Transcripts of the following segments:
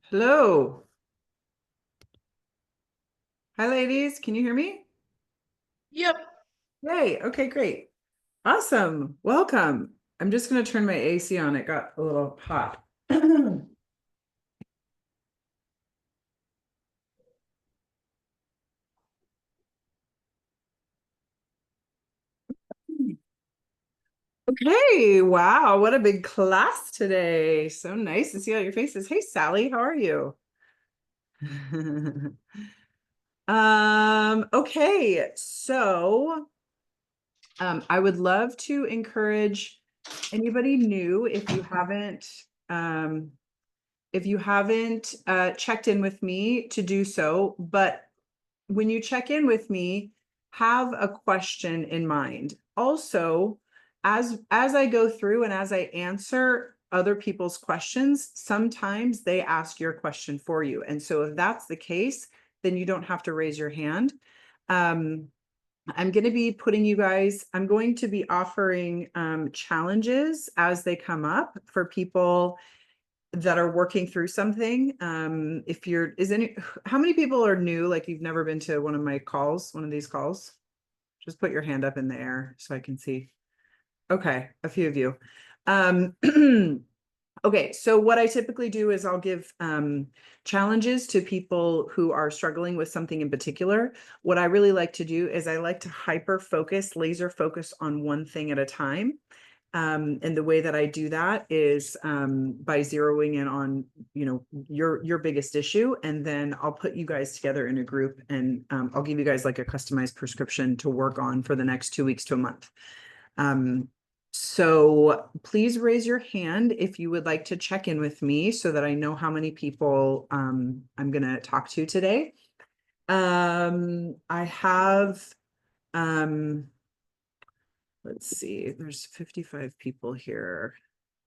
Hello. Hi, ladies. Can you hear me? Yep. Yay. Okay, great. Awesome. Welcome. I'm just going to turn my AC on. It got a little hot. Okay. Wow. What a big class today. So nice to see all your faces. Hey, Sally, how are you? Okay. I would love to encourage anybody new um, if you haven't checked in with me to do so, but when you check in with me, have a question in mind. Also, as I go through and as I answer other people's questions, sometimes they ask your question for you. And so if that's the case, then you don't have to raise your hand. Um, I'm going to be offering challenges as they come up for people that are working through something. If you're, is any, how many people are new? Like you've never been to one of these calls? Just put your hand up in the air so I can see. Okay, a few of you. Um, okay, so what I typically do is I'll give challenges to people who are struggling with something in particular. What I really like to do is I like to hyper focus, laser focus on one thing at a time. And the way that I do that is by zeroing in on, your biggest issue, and then I'll put you guys together in a group, and I'll give you guys like a customized prescription to work on for the next 2 weeks to a month. Um, so please raise your hand if you would like to check in with me so that I know how many people I'm going to talk to today. I have um, let's see, there's 55 people here.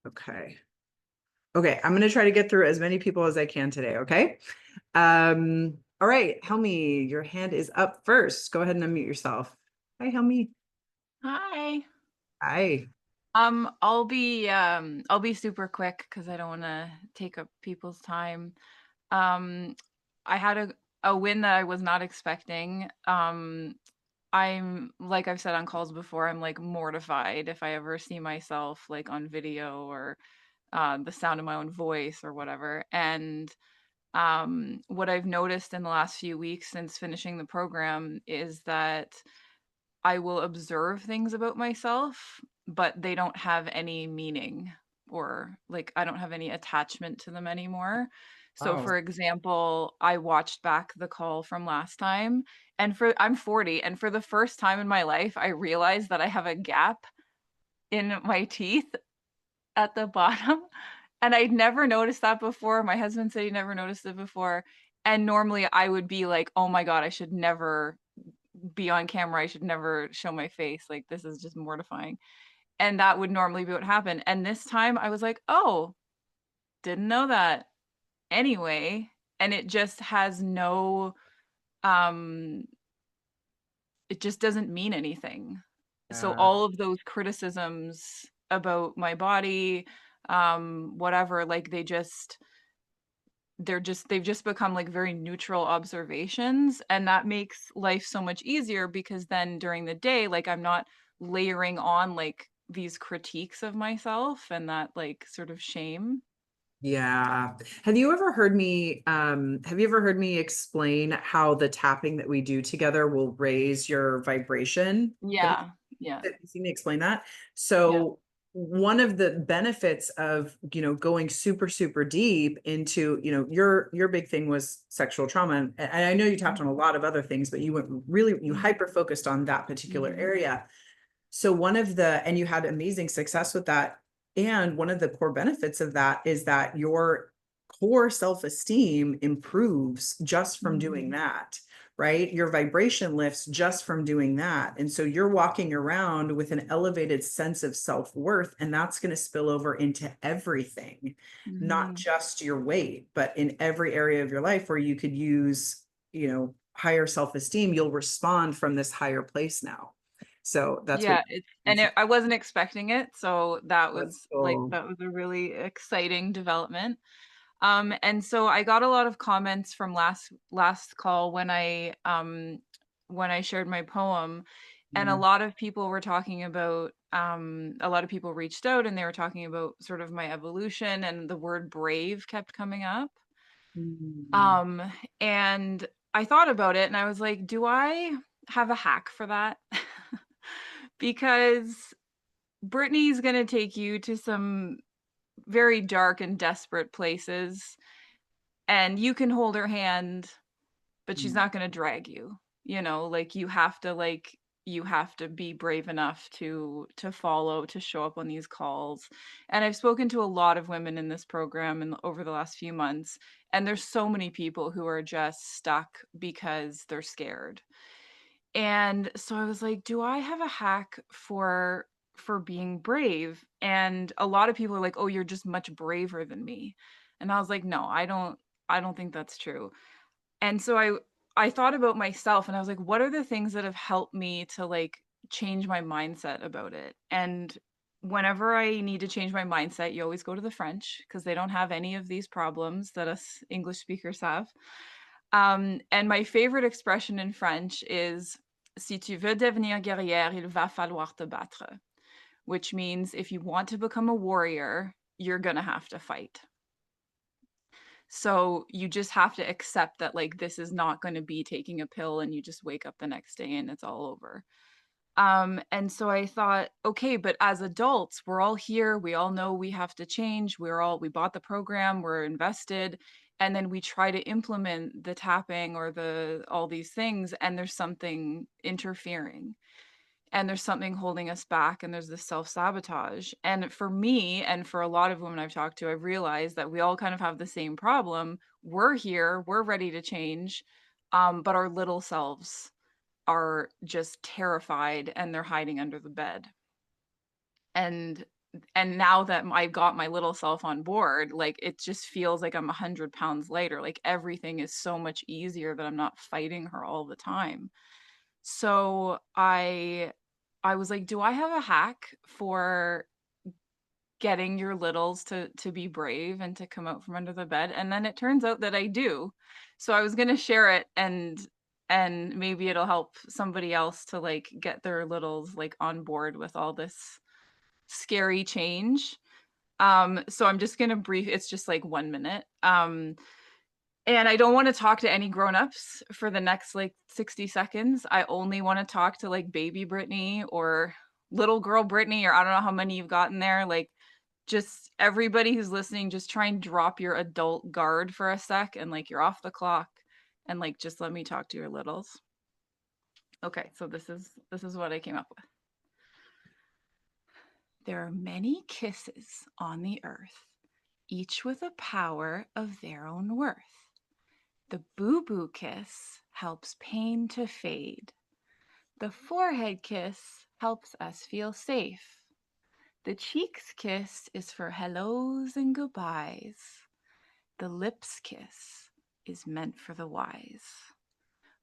Okay. Okay, I'm gonna try to get through as many people as I can today, okay? All right, Helmi, your hand is up first. Go ahead and unmute yourself. Hi, Helmi. Hi. Hi. I'll be super quick because I don't want to take up people's time. Um, I had a win that I was not expecting. I'm like I've said on calls before, I'm like mortified if I ever see myself like on video or the sound of my own voice or whatever. And what I've noticed in the last few weeks since finishing the program is that I will observe things about myself, but they don't have any meaning or like I don't have any attachment to them anymore. So Oh, for example, I watched back the call from last time and I'm 40 and for the first time in my life I realized that I have a gap in my teeth at the bottom and I'd never noticed that before. My husband said he never noticed it before. And normally I would be like, "Oh my god, I should never be on camera. I should never show my face. Like, this is just mortifying." And that would normally be what happened. And this time I was like, "Oh, didn't know that." Anyway, and it just has no um it just doesn't mean anything. So yeah. all of those criticisms about my body, whatever, like they've just become like very neutral observations, and that makes life so much easier because then during the day like I'm not layering on like these critiques of myself and that like sort of shame. Yeah. Have you ever heard me explain how the tapping that we do together will raise your vibration? Yeah, yeah, Have you seen me explain that? yeah. So one of the benefits of, going super, super deep into, your big thing was sexual trauma. And I know you tapped on a lot of other things, but you Mhm. hyper focused on that particular Mhm. area. So and you had amazing success with that. And one of the core benefits of that is that your core self-esteem improves just from doing Mhm. that, right? Your vibration lifts just from doing that. And so you're walking around with an elevated sense of self-worth, and that's going to spill over into everything, not Mhm. just your weight, but in every area of your life where you could use, higher self-esteem, you'll respond from this higher place now. So that's what Yeah, I wasn't expecting it, so that that's was like cool. that was a really exciting development. And so I got a lot of comments from last call when I shared my poem, and a Mm, lot of people were talking about a lot of people reached out and they were talking about sort of my evolution, and the word brave kept coming up. mm, Um, and I thought about it and I was like, do I have a hack for that? Because Brittany's gonna take you to some very dark and desperate places, and you can hold her hand, but she's mm. not gonna drag you. You know, like you have to be brave enough to follow, to show up on these calls. And I've spoken to a lot of women in this program and over the last few months, and there's so many people who are just stuck because they're scared. And so I was like, do I have a hack for being brave? And a lot of people are like, oh, you're just much braver than me. And I was like, no, I don't think that's true. And so I thought about myself and I was like, what are the things that have helped me to like change my mindset about it? And whenever I need to change my mindset, you always go to the French because they don't have any of these problems that us English speakers have. And my favorite expression in French is si tu veux devenir guerrière, il va falloir te battre, which means if you want to become a warrior, you're going to have to fight. So you just have to accept that like this is not going to be taking a pill and you just wake up the next day and it's all over. And so I thought, okay, but as adults, we're all here. We all know we have to change. We bought the program, we're invested, and then we try to implement the tapping or all these things, and there's something interfering and there's something holding us back and there's this self-sabotage. And for me and for a lot of women I've talked to, I've realized that we all kind of have the same problem. We're here, we're ready to change, but our little selves are just terrified and they're hiding under the bed. And now that I got my little self on board, like it just feels like I'm 100 pounds lighter. Like everything is so much easier that I'm not fighting her all the time. So I was like, do I have a hack for getting your littles to be brave and to come out from under the bed? And then it turns out that I do. So I was going to share it, and maybe it'll help somebody else to like get their littles like on board with all this scary change. So I'm just going to brief, it's just like 1 minute. And I don't want to talk to any grown-ups for the next like 60 seconds. I only want to talk to like baby Brittany or little girl Brittany, or I don't know how many you've gotten there. Like just everybody who's listening, just try and drop your adult guard for a sec and like you're off the clock and like just let me talk to your littles. Okay, so this is what I came up with. There are many kisses on the earth, each with a power of their own worth. The boo-boo kiss helps pain to fade. The forehead kiss helps us feel safe. The cheeks kiss is for hellos and goodbyes. The lips kiss is meant for the wise.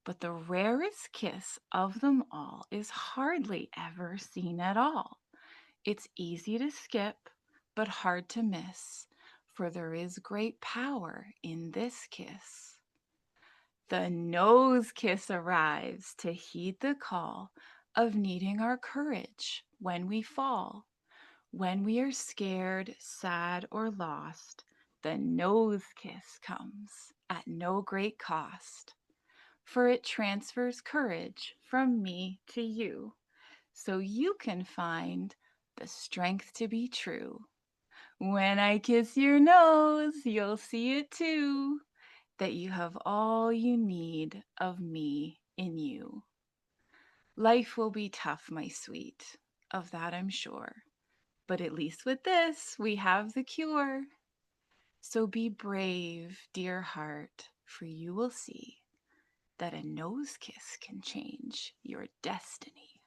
But the rarest kiss of them all is hardly ever seen at all. It's easy to skip, but hard to miss, for there is great power in this kiss. The nose kiss arrives to heed the call of needing our courage when we fall. When we are scared, sad, or lost, the nose kiss comes at no great cost, for it transfers courage from me to you, so you can find the strength to be true. When I kiss your nose, you'll see it too, that you have all you need of me in you. Life will be tough, my sweet, of that I'm sure. But at least with this, we have the cure. So be brave, dear heart, for you will see that a nose kiss can change your destiny.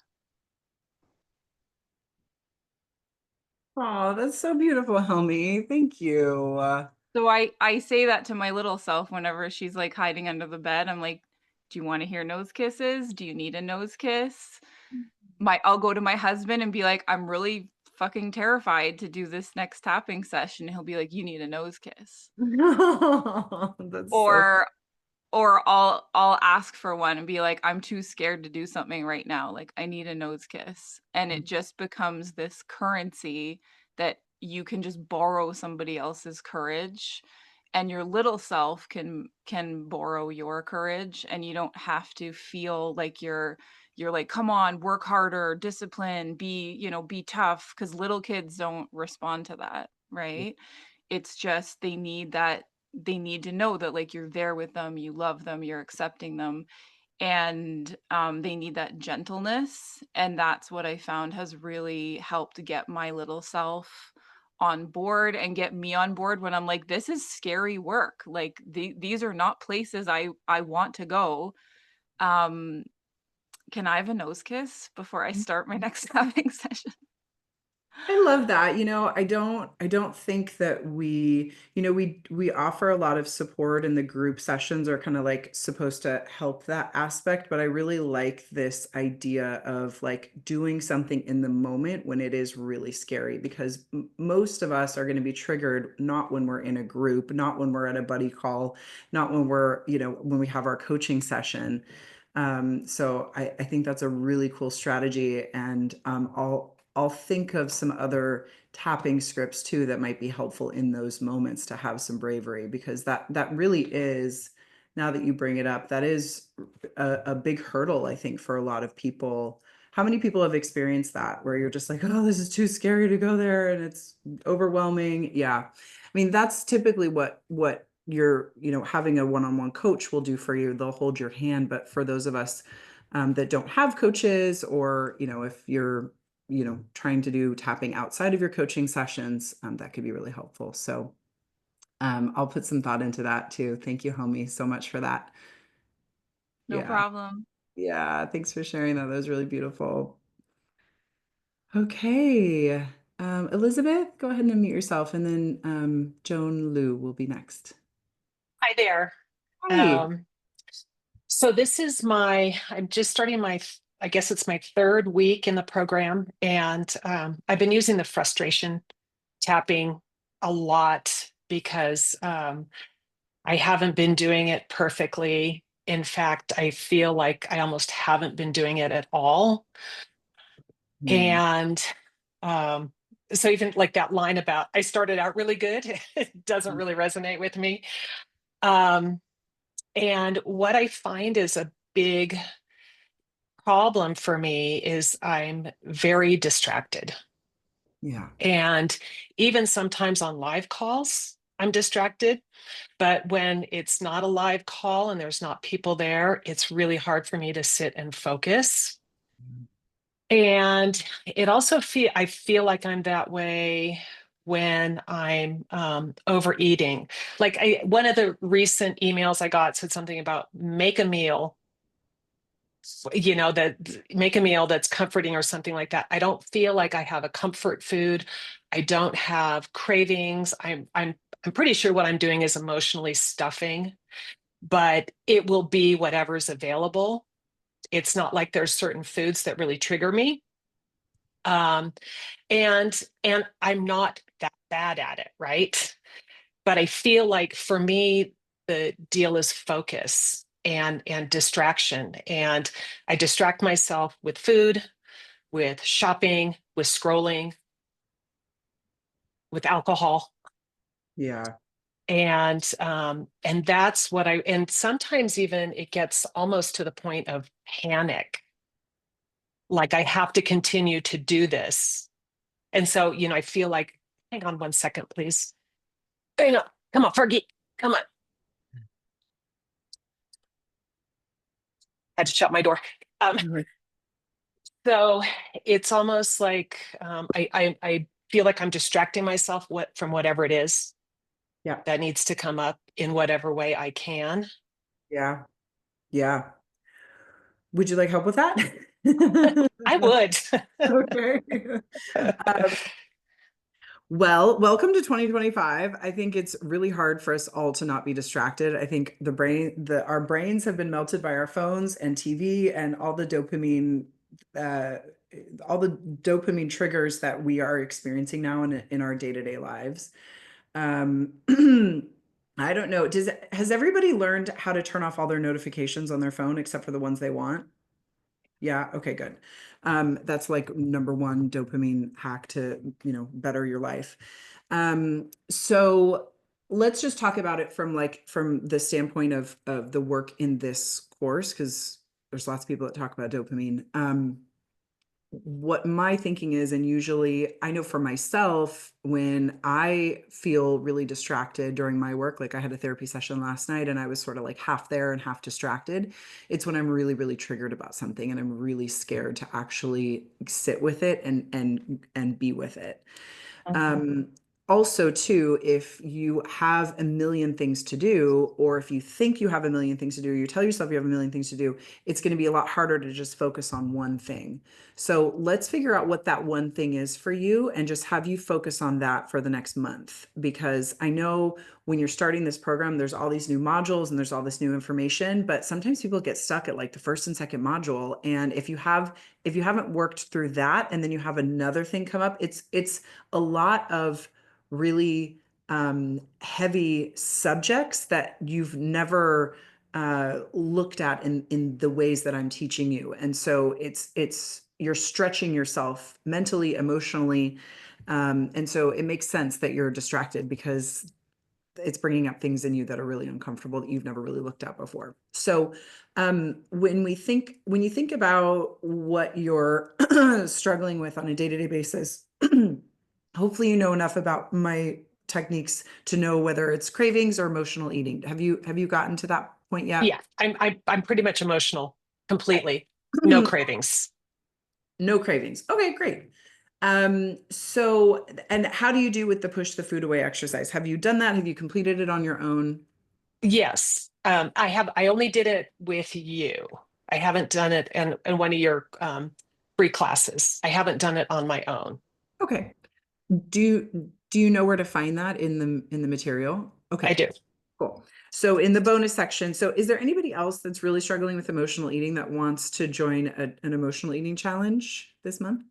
Oh, that's so beautiful, Helmy. Thank you. So I say that to my little self whenever she's like hiding under the bed. I'm like, do you want to hear nose kisses? Do you need a nose kiss? I'll go to my husband and be like, I'm really fucking terrified to do this next tapping session. He'll be like, you need a nose kiss. That's so Or I'll ask for one and be like, I'm too scared to do something right now. Like, I need a nose kiss. And it just becomes this currency that you can just borrow somebody else's courage, and your little self can borrow your courage, and you don't have to feel like you're like, come on, work harder, discipline, be tough, because little kids don't respond to that, right? It's just they need to know that, like, you're there with them, you love them, you're accepting them, and they need that gentleness. And that's what I found has really helped get my little self on board, and get me on board when I'm like, this is scary work. Like, these are not places I want to go. Um, can I have a nose kiss before I start my next tapping session? I love that. I don't think that we offer a lot of support, and the group sessions are kind of like supposed to help that aspect, but I really like this idea of like doing something in the moment when it is really scary, because most of us are going to be triggered not when we're in a group, not when we're at a buddy call, not when when we have our coaching session. So I think that's a really cool strategy, and I'll think of some other tapping scripts too that might be helpful in those moments to have some bravery, because that really is, now that you bring it up, that is a big hurdle, I think, for a lot of people. How many people have experienced that where you're just like, oh, this is too scary to go there and it's overwhelming? Yeah. I mean, that's typically what you're, having a one-on-one coach will do for you. They'll hold your hand. But for those of us that don't have coaches, or, if you're, trying to do tapping outside of your coaching sessions, that could be really helpful. So I'll put some thought into that too. Thank you, homie, so much for that. No Yeah. problem. Yeah. Thanks for sharing that. That was really beautiful. Okay. Elizabeth, go ahead and unmute yourself, and then Joan Liu will be next. Hi there. Hi. So this is I'm just starting I guess it's my third week in the program, and I've been using the frustration tapping a lot because I haven't been doing it perfectly. In fact, I feel like I almost haven't been doing it at all. Hmm. And um, so even like that line about I started out really good, it doesn't really resonate with me. Um, And what I find is a big problem for me is I'm very distracted. Yeah. And even sometimes on live calls, I'm distracted. But when it's not a live call and there's not people there, it's really hard for me to sit and focus. And I feel like I'm that way when I'm overeating. Like one of the recent emails I got said something about make a meal, that make a meal that's comforting or something like that. I don't feel like I have a comfort food. I don't have cravings. I'm pretty sure what I'm doing is emotionally stuffing, but it will be whatever's available. It's not like there's certain foods that really trigger me. Um, and I'm not that bad at it, right? But I feel like for me, the deal is focus and distraction. And I distract myself with food, with shopping, with scrolling, with alcohol. Yeah. And that's what and sometimes even it gets almost to the point of panic. Like I have to continue to do this. And so, I feel like, hang on one second, please. Hang on. Come on, Fergie. Come on. I had to shut my door. Um, Right. So it's almost like I feel like I'm distracting myself from whatever it is Yeah. that needs to come up in whatever way I can. Yeah. Yeah. Would you like help with that? I would. Okay. Um, well, welcome to 2025. I think it's really hard for us all to not be distracted. I think our brains have been melted by our phones and TV and all the dopamine all the dopamine triggers that we are experiencing now in our day-to-day lives. I don't know. Has everybody learned how to turn off all their notifications on their phone except for the ones they want? Yeah, okay, good. That's like number one dopamine hack to, better your life. So let's just talk about it from the standpoint of the work in this course, because there's lots of people that talk about dopamine. What my thinking is, and usually I know for myself, when I feel really distracted during my work, like I had a therapy session last night and I was sort of like half there and half distracted, it's when I'm really, really triggered about something and I'm really scared to actually sit with it and be with it. Also, too, if you have a million things to do, or if you think you have a million things to do, you tell yourself you have a million things to do, it's going to be a lot harder to just focus on one thing. So let's figure out what that one thing is for you and just have you focus on that for the next month. Because I know when you're starting this program, there's all these new modules and there's all this new information, but sometimes people get stuck at like the first and second module. And if you haven't worked through that and then you have another thing come up, it's a lot of really heavy subjects that you've never looked at in the ways that I'm teaching you. And so you're stretching yourself mentally, emotionally. And so it makes sense that you're distracted because it's bringing up things in you that are really uncomfortable that you've never really looked at before. So when you think about what you're struggling with on a day-to-day basis, hopefully you know enough about my techniques to know whether it's cravings or emotional eating. Have you gotten to that point yet? Yeah, I'm pretty much emotional completely. No cravings. No cravings. Okay, great. And how do you do with the push the food away exercise? Have you done that? Have you completed it on your own? Yes, I only did it with you. I haven't done it in one of your free classes. I haven't done it on my own. Okay. Do you know where to find that in the material? I Okay, do. cool. So in the bonus section, so is there anybody else that's really struggling with emotional eating that wants to join an emotional eating challenge this month?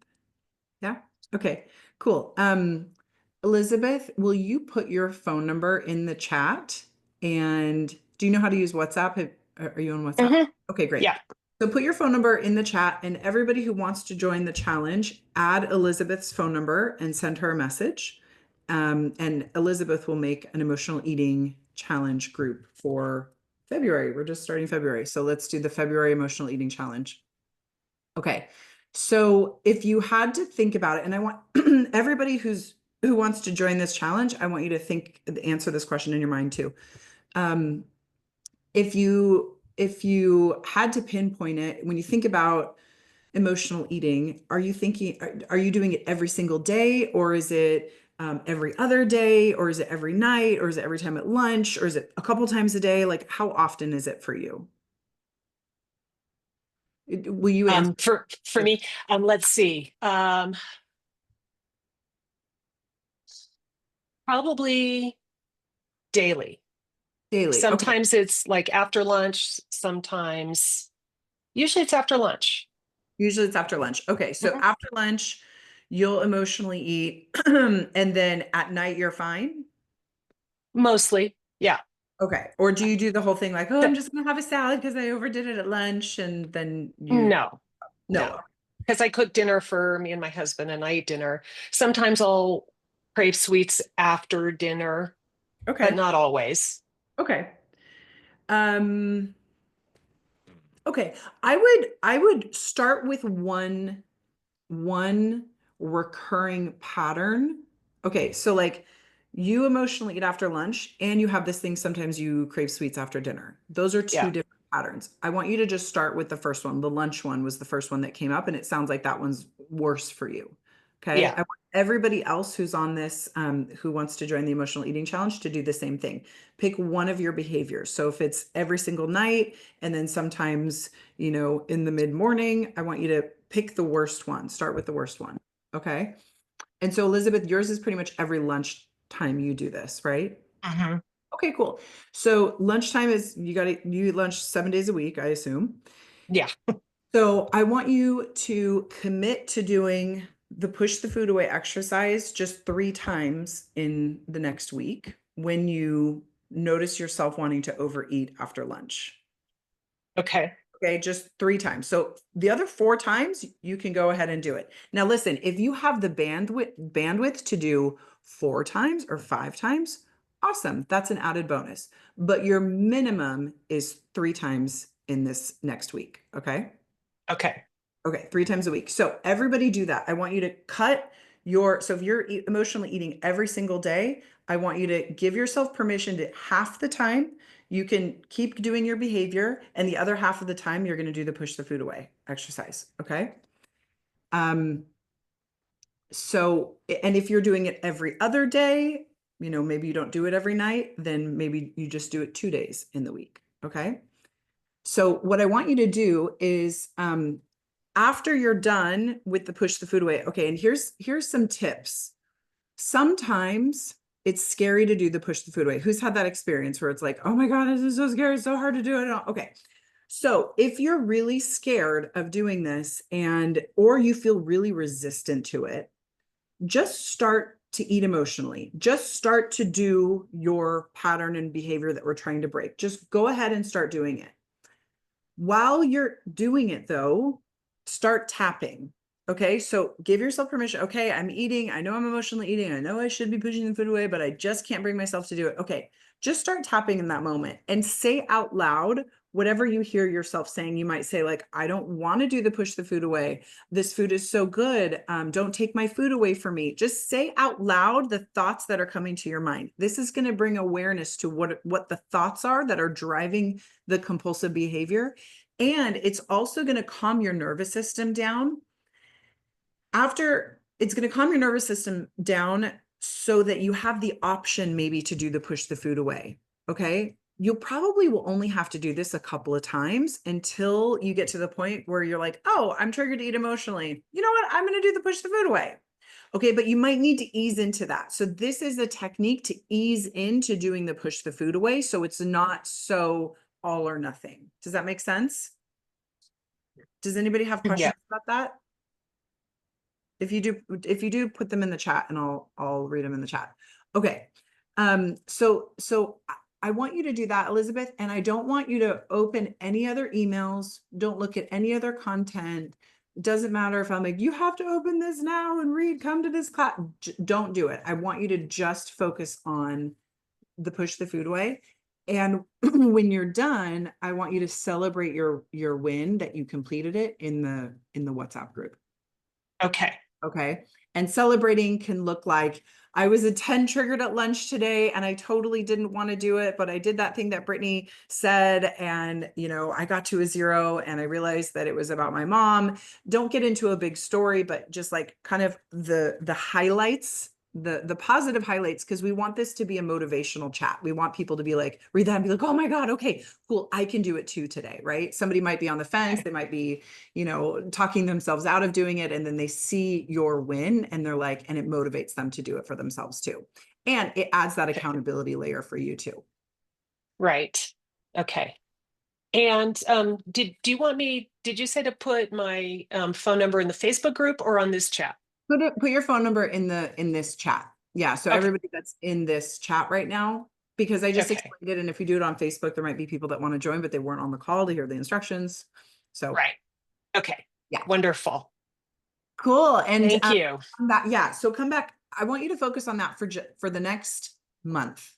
Yeah. Okay, cool. Elizabeth, will you put your phone number in the chat? And do you know how to use WhatsApp? Are you on WhatsApp? Mhm. Okay, great. Yeah. So put your phone number in the chat, and everybody who wants to join the challenge, add Elizabeth's phone number and send her a message. And Elizabeth will make an emotional eating challenge group for February. We're just starting February. So let's do the February emotional eating challenge. Okay. So if you had to think about it, and I want everybody who wants to join this challenge, I want you to answer this question in your mind too. If you had to pinpoint it, when you think about emotional eating, are you doing it every single day, or is it every other day, or is it every night, or is it every time at lunch, or is it a couple times a day? Like, how often is it for you? Will you answer? For me, let's see. Probably daily. Daily? Okay. Sometimes it's like after lunch, usually it's after lunch. Usually it's after lunch. Okay. So Mhm. after lunch, you'll emotionally eat, and then at night you're fine. Mostly. Yeah. Okay. Or do you do the whole thing like, oh, I'm just gonna have a salad because I overdid it at lunch, and then No, no. no. Because I cook dinner for me and my husband and I eat dinner. Sometimes I'll crave sweets after dinner, but Okay. not always. Okay. Um, okay. I would start with one recurring pattern. Okay, so like you emotionally eat after lunch and you have this thing sometimes you crave sweets after dinner. Those are two Yeah. different patterns. I want you to just start with the first one. The lunch one was the first one that came up and it sounds like that one's worse for you. Okay. Yeah. I want everybody else who's on this, who wants to join the emotional eating challenge to do the same thing. Pick one of your behaviors. So if it's every single night and then sometimes, in the mid morning, I want you to pick the worst one. Start with the worst one. Okay. And so Elizabeth, yours is pretty much every lunchtime you do this, right? Mhm. Okay, cool. So lunchtime is you eat lunch 7 days a week, I assume. Yeah. So I want you to commit to doing the push the food away exercise just 3 times in the next week when you notice yourself wanting to overeat after lunch. Okay. Okay, just 3 times. So the other 4 times you can go ahead and do it. Now listen, if you have the bandwidth to do 4 times or 5 times, awesome. That's an added bonus. But your minimum is 3 times in this next week. Okay. Okay. Okay, 3 times a week. So everybody do that. I want you to cut so if you're emotionally eating every single day, I want you to give yourself permission to half the time you can keep doing your behavior, and the other half of the time you're going to do the push the food away exercise. Okay. Um, and if you're doing it every other day, maybe you don't do it every night, then maybe you just do it 2 days in the week. Okay. So what I want you to do is, after you're done with the push the food away, okay, and here's some tips. Sometimes it's scary to do the push the food away. Who's had that experience where it's like, oh my God, this is so scary, it's so hard to do it. Okay. So if you're really scared of doing this or you feel really resistant to it, just start to eat emotionally. Just start to do your pattern and behavior that we're trying to break. Just go ahead and start doing it. While you're doing it though, start tapping. Okay. So give yourself permission. Okay. I'm eating. I know I'm emotionally eating. I know I should be pushing the food away, but I just can't bring myself to do it. Okay. Just start tapping in that moment and say out loud whatever you hear yourself saying. You might say like, I don't want to do the push the food away. This food is so good. Don't take my food away from me. Just say out loud the thoughts that are coming to your mind. This is going to bring awareness to what the thoughts are that are driving the compulsive behavior. And it's also going to calm your nervous system down. It's going to calm your nervous system down so that you have the option maybe to do the push the food away. Okay. You probably will only have to do this a couple of times until you get to the point where you're like, oh, I'm triggered to eat emotionally. You know what? I'm going to do the push the food away. Okay. But you might need to ease into that. So this is a technique to ease into doing the push the food away. So it's not so all or nothing. Does that make sense? Does anybody have questions about that? If you do, put them in the chat and I'll read them in the chat. Okay. So I want you to do that, Elizabeth, and I don't want you to open any other emails. Don't look at any other content. It doesn't matter if I'm like, you have to open this now and read, come to this class. Don't do it. I want you to just focus on the push the food away. And when you're done, I want you to celebrate your win that you completed it in the WhatsApp group. Okay. Okay. And celebrating can look like, I was a 10 triggered at lunch today and I totally didn't want to do it, but I did that thing that Brittany said. And, I got to a 0 and I realized that it was about my mom. Don't get into a big story, but just like kind of the highlights, the positive highlights, because we want this to be a motivational chat. We want people to be like, read that and be like, oh my God, okay, cool. I can do it too today, right? Somebody might be on the fence. They might be, talking themselves out of doing it. And then they see your win and they're like, and it motivates them to do it for themselves too. And it adds that accountability layer for you too. Right. Okay. And did you say to put my phone number in the Facebook group or on this chat? Put your phone number in this chat. Yeah. So everybody that's in this chat right now, because I just explained it. And if you do it on Facebook, there might be people that want to join, but they weren't on the call to hear the instructions. So right. Okay. Yeah. Wonderful. Cool. And thank you. So come back. I want you to focus on that for the next month.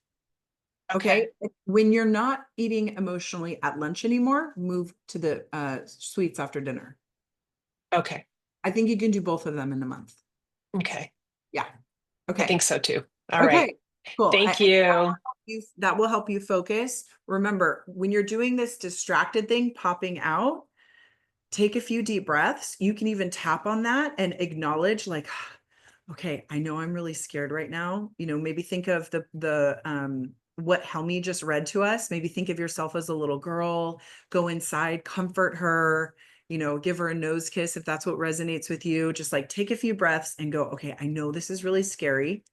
Okay. When you're not eating emotionally at lunch anymore, move to the sweets after dinner. Okay. I think you can do both of them in a month. Okay. Yeah. Okay. I think so too. All right. Cool. Thank you. That will help you focus. Remember, when you're doing this distracted thing popping out, take a few deep breaths. You can even tap on that and acknowledge like, okay, I know I'm really scared right now. Maybe think of what Helmi just read to us. Maybe think of yourself as a little girl, go inside, comfort her, give her a nose kiss if that's what resonates with you. Just like take a few breaths and go, okay, I know this is really scary.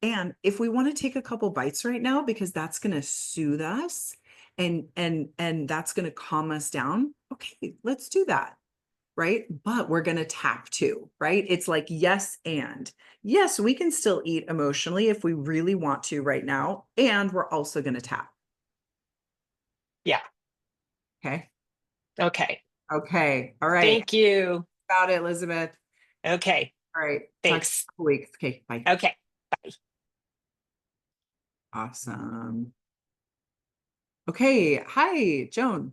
And if we want to take a couple bites right now, because that's going to soothe us and that's going to calm us down. Okay, let's do that. right? But we're going to tap too, right? It's like, yes, and yes, we can still eat emotionally if we really want to right now. And we're also going to tap. Yeah. Okay. Okay. Okay. All right. Thank you. Got it, Elizabeth. Okay. All right. Talk to you in Thanks. a couple weeks. Okay. Bye. Okay. Bye. Awesome. Okay. Hi, Joan.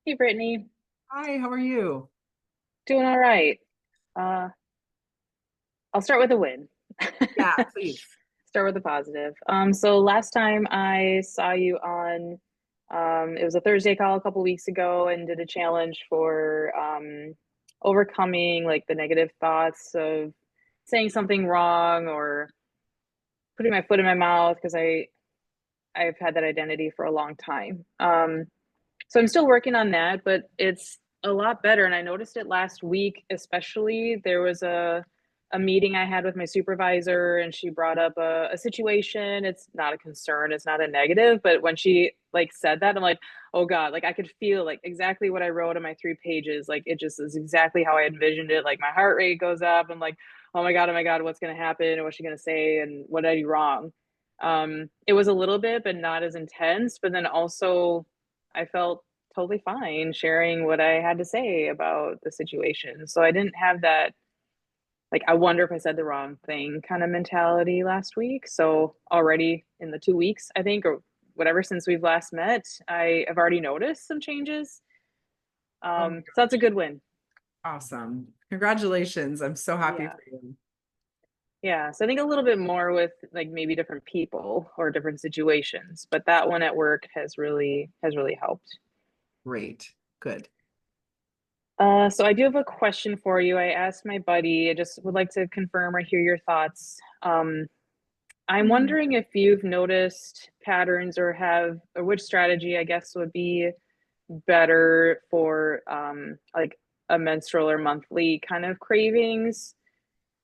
Hey, Brittany. Hi, how are you? Doing all right. Uh, I'll start with a win. Yeah, please. Start with a positive. So last time I saw you on, it was a Thursday call a couple weeks ago, and did a challenge for overcoming like the negative thoughts of saying something wrong or putting my foot in my mouth, because I've had that identity for a long time. So I'm still working on that, but it's a lot better. And I noticed it last week, especially. There was a meeting I had with my supervisor, and she brought up a situation. It's not a concern, it's not a negative, but when she like said that, I'm like, oh God, like I could feel like exactly what I wrote in my 3 pages. Like it just is exactly how I envisioned it. Like my heart rate goes up. I'm like, oh my God, what's gonna happen? And what's she gonna say? And what did I do wrong? It was a little bit, but not as intense. But then also I felt totally fine sharing what I had to say about the situation. So I didn't have that, like, I wonder if I said the wrong thing kind of mentality last week. So already in the 2 weeks, I think, or whatever, since we've last met, I have already noticed some changes. Oh my So that's a gosh. good win. Awesome. Congratulations. I'm so happy Yeah. for you. Yeah. So I think a little bit more with like maybe different people or different situations, but that one at work has really helped. Great. Good. So I do have a question for you. I asked my buddy, I just would like to confirm or hear your thoughts. I'm wondering if you've noticed patterns or which strategy, I guess, would be better for like a menstrual or monthly kind of cravings.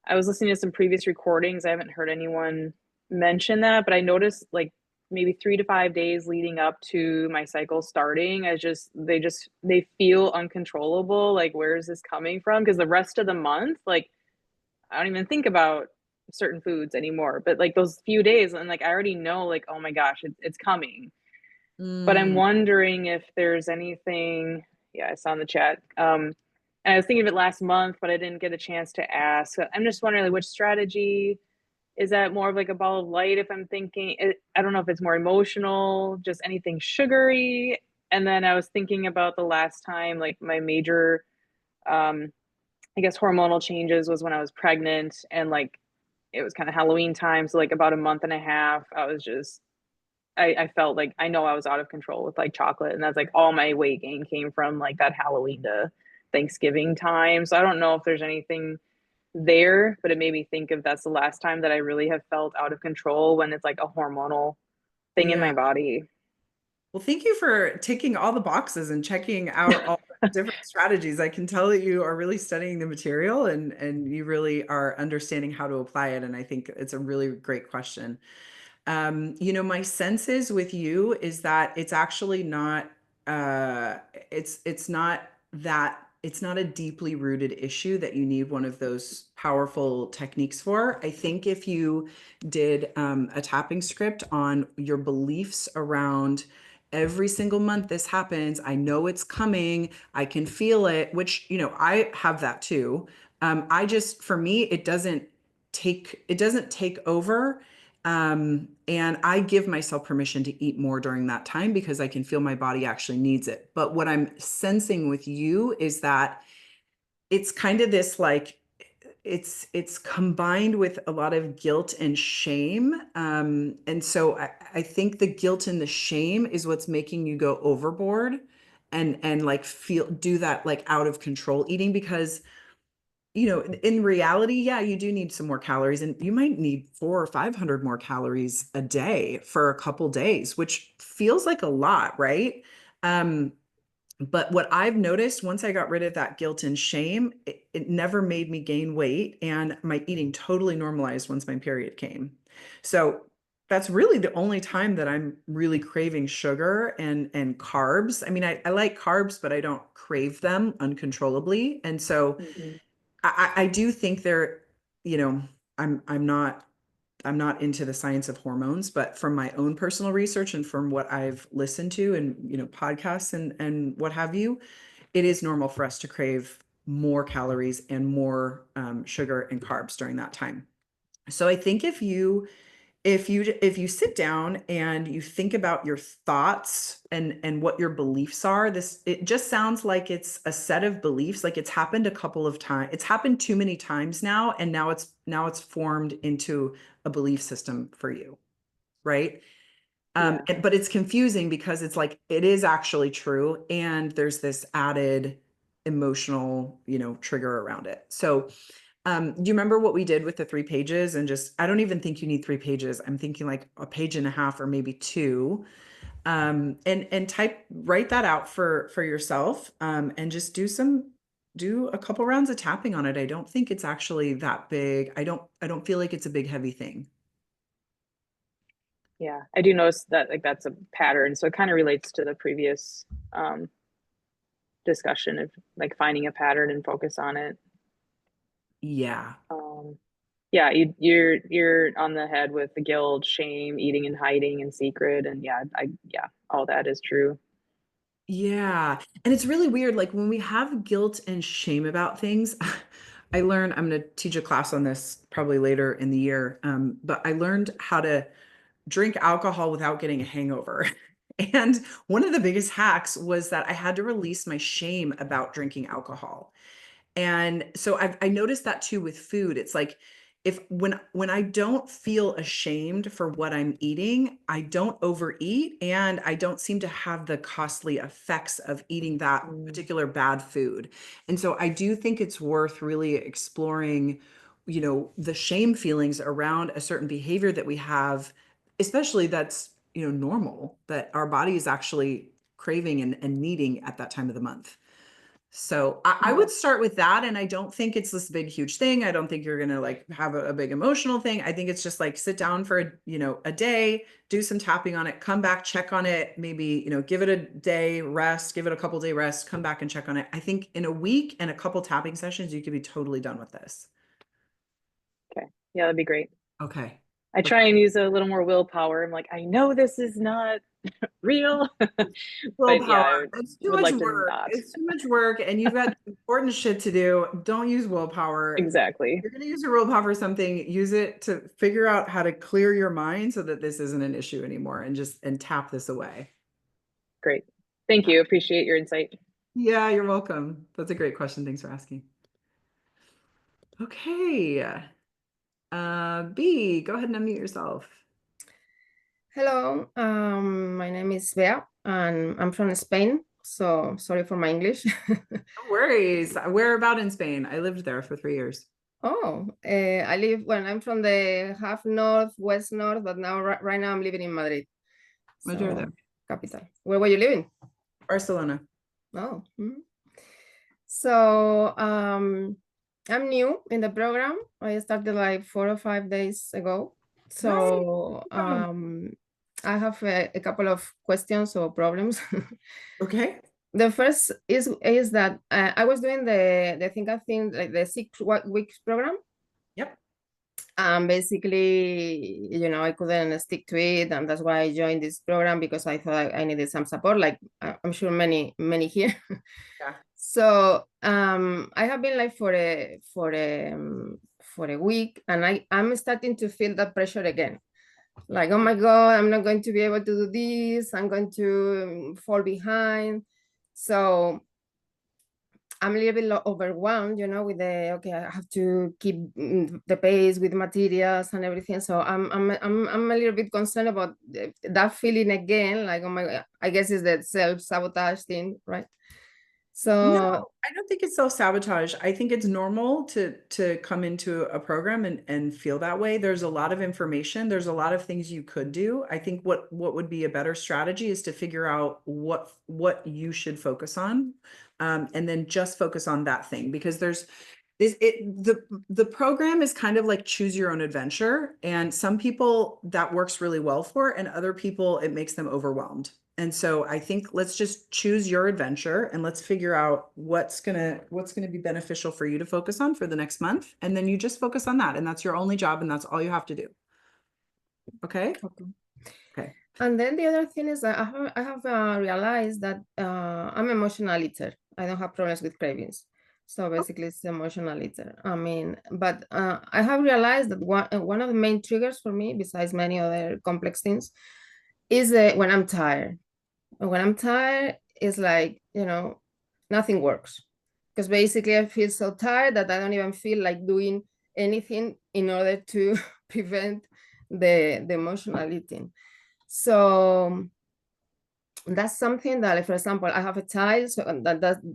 I was listening to some previous recordings. I haven't heard anyone mention that, but I noticed like maybe 3 to 5 days leading up to my cycle starting, they feel uncontrollable. Like, where is this coming from? Because the rest of the month, like, I don't even think about certain foods anymore. But like those few days, and like I already know, like, oh my gosh, it's coming. But I'm Mm, wondering if there's anything. Yeah, I saw in the chat. And I was thinking of it last month, but I didn't get a chance to ask. So I'm just wondering, like, which strategy is that? More of like a ball of light? If I'm thinking, I don't know if it's more emotional, just anything sugary. And then I was thinking about the last time, like my major, um, I guess, hormonal changes was when I was pregnant, and like it was kind of Halloween time. So like about a month and a half, I felt like I know I was out of control with like chocolate, and that's like all my weight gain came from like that Halloween to Thanksgiving time. So I don't know if there's anything there, but it made me think if that's the last time that I really have felt out of control, when it's like a hormonal thing in yeah. my body. Well, thank you for ticking all the boxes and checking out all the different strategies. I can tell that you are really studying the material and you really are understanding how to apply it. And I think it's a really great question. My senses with you is that it's actually not it's not that it's not a deeply rooted issue that you need one of those powerful techniques for. I think if you did a tapping script on your beliefs around every single month this happens, I know it's coming, I can feel it, which I have that too. For me, it doesn't take over. And I give myself permission to eat more during that time because I can feel my body actually needs it. But what I'm sensing with you is that it's kind of this like it's combined with a lot of guilt and shame. And so I think the guilt and the shame is what's making you go overboard and like do that like out of control eating because in reality, yeah, you do need some more calories and you might need 400 or 500 more calories a day for a couple days, which feels like a lot, right? But what I've noticed once I got rid of that guilt and shame, it never made me gain weight and my eating totally normalized once my period came. So that's really the only time that I'm really craving sugar and carbs. I mean, I like carbs, but I don't crave them uncontrollably. And so Mhm. I do think they're, you know, I'm not into the science of hormones, but from my own personal research and from what I've listened to and, you know, podcasts and what have you, it is normal for us to crave more calories and more sugar and carbs during that time. So I think if you sit down and you think about your thoughts and what your beliefs are, this it just sounds like it's a set of beliefs, like it's happened a couple of times. It's happened too many times now, and now it's formed into a belief system for you, right? Yeah. But it's confusing because it's like it is actually true, and there's this added emotional, you know, trigger around it. So do you remember what we did with the 3 pages? And just, I don't even think you need 3 pages. I'm thinking like a page and a half or maybe two. And write that out for yourself. And just do a couple rounds of tapping on it. I don't think it's actually that big. I don't feel like it's a big, heavy thing. Yeah, I do notice that like that's a pattern. So it kind of relates to the previous discussion of like finding a pattern and focus on it. Yeah. Um, yeah, you're on the head with the guilt, shame, eating and hiding and secret, and yeah, all that is true. Yeah. And it's really weird. Like when we have guilt and shame about things, I learned, I'm going to teach a class on this probably later in the year. But I learned how to drink alcohol without getting a hangover. And one of the biggest hacks was that I had to release my shame about drinking alcohol. And so I noticed that too with food. It's like if when I don't feel ashamed for what I'm eating, I don't overeat and I don't seem to have the costly effects of eating that Mm. particular bad food. And so I do think it's worth really exploring, you know, the shame feelings around a certain behavior that we have, especially that's, you know, normal, that our body is actually craving and needing at that time of the month. So I Yeah. would start with that. And I don't think it's this big, huge thing. I don't think you're going to like have a big emotional thing. I think it's just like sit down for, you know, a day, do some tapping on it, come back, check on it, maybe, you know, give it a day rest, give it a couple day rest, come back and check on it. I think in a week and a couple tapping sessions, you could be totally done with this. Okay. Yeah, that'd be great. Okay. I try and use a little more willpower. I'm like, I know this is not real, but yeah, Willpower. I It's too would much like to work. not. It's too much work and you've got important shit to do. Don't use willpower. Exactly. You're going to use your willpower for something, use it to figure out how to clear your mind so that this isn't an issue anymore and just and tap this away. Great. Thank you. Appreciate your insight. Yeah, you're welcome. That's a great question. Thanks for asking. Okay. B, go ahead and unmute yourself. Hello, my name is Bea and I'm from Spain. So sorry for my English. No worries. Where about in Spain? I lived there for 3 years. Oh, I live, well, I'm from the half north, west north, but now right now I'm living in Madrid. Madrid, So, capital. Where were you living? Barcelona. Oh. So I'm new in the program. I started like 4 or 5 days ago. So I have a couple of questions or problems. Okay. The first is that I was doing the Think I Think, like the 6 weeks program. Yep. Basically, you know, I couldn't stick to it, and that's why I joined this program, because I thought I needed some support, like I'm sure many here. Yeah. So I have been like for a week, and I'm starting to feel that pressure again. Like, oh my God, I'm not going to be able to do this. I'm going to fall behind. So I'm a little bit overwhelmed, you know, with okay, I have to keep the pace with materials and everything. So I'm a little bit concerned about that feeling again. Like, oh my God, I guess it's the self-sabotage thing, right? So No, I don't think it's self-sabotage. I think it's normal to come into a program and feel that way. There's a lot of information. There's a lot of things you could do. I think what would be a better strategy is to figure out what you should focus on, and then just focus on that thing, because The program is kind of like choose your own adventure, and some people that works really well for, and other people it makes them overwhelmed. And so I think let's just choose your adventure and let's figure out what's gonna be beneficial for you to focus on for the next month, and then you just focus on that, and that's your only job, and that's all you have to do. Okay. Okay. And then the other thing is that I have realized that I'm emotional eater. I don't have problems with cravings. So basically it's emotional eater. I mean, but I have realized that one of the main triggers for me, besides many other complex things, is when I'm tired. And when I'm tired, it's like, nothing works. Because basically I feel so tired that I don't even feel like doing anything in order to prevent the emotional eating. So that's something that, like, for example, I have a child, so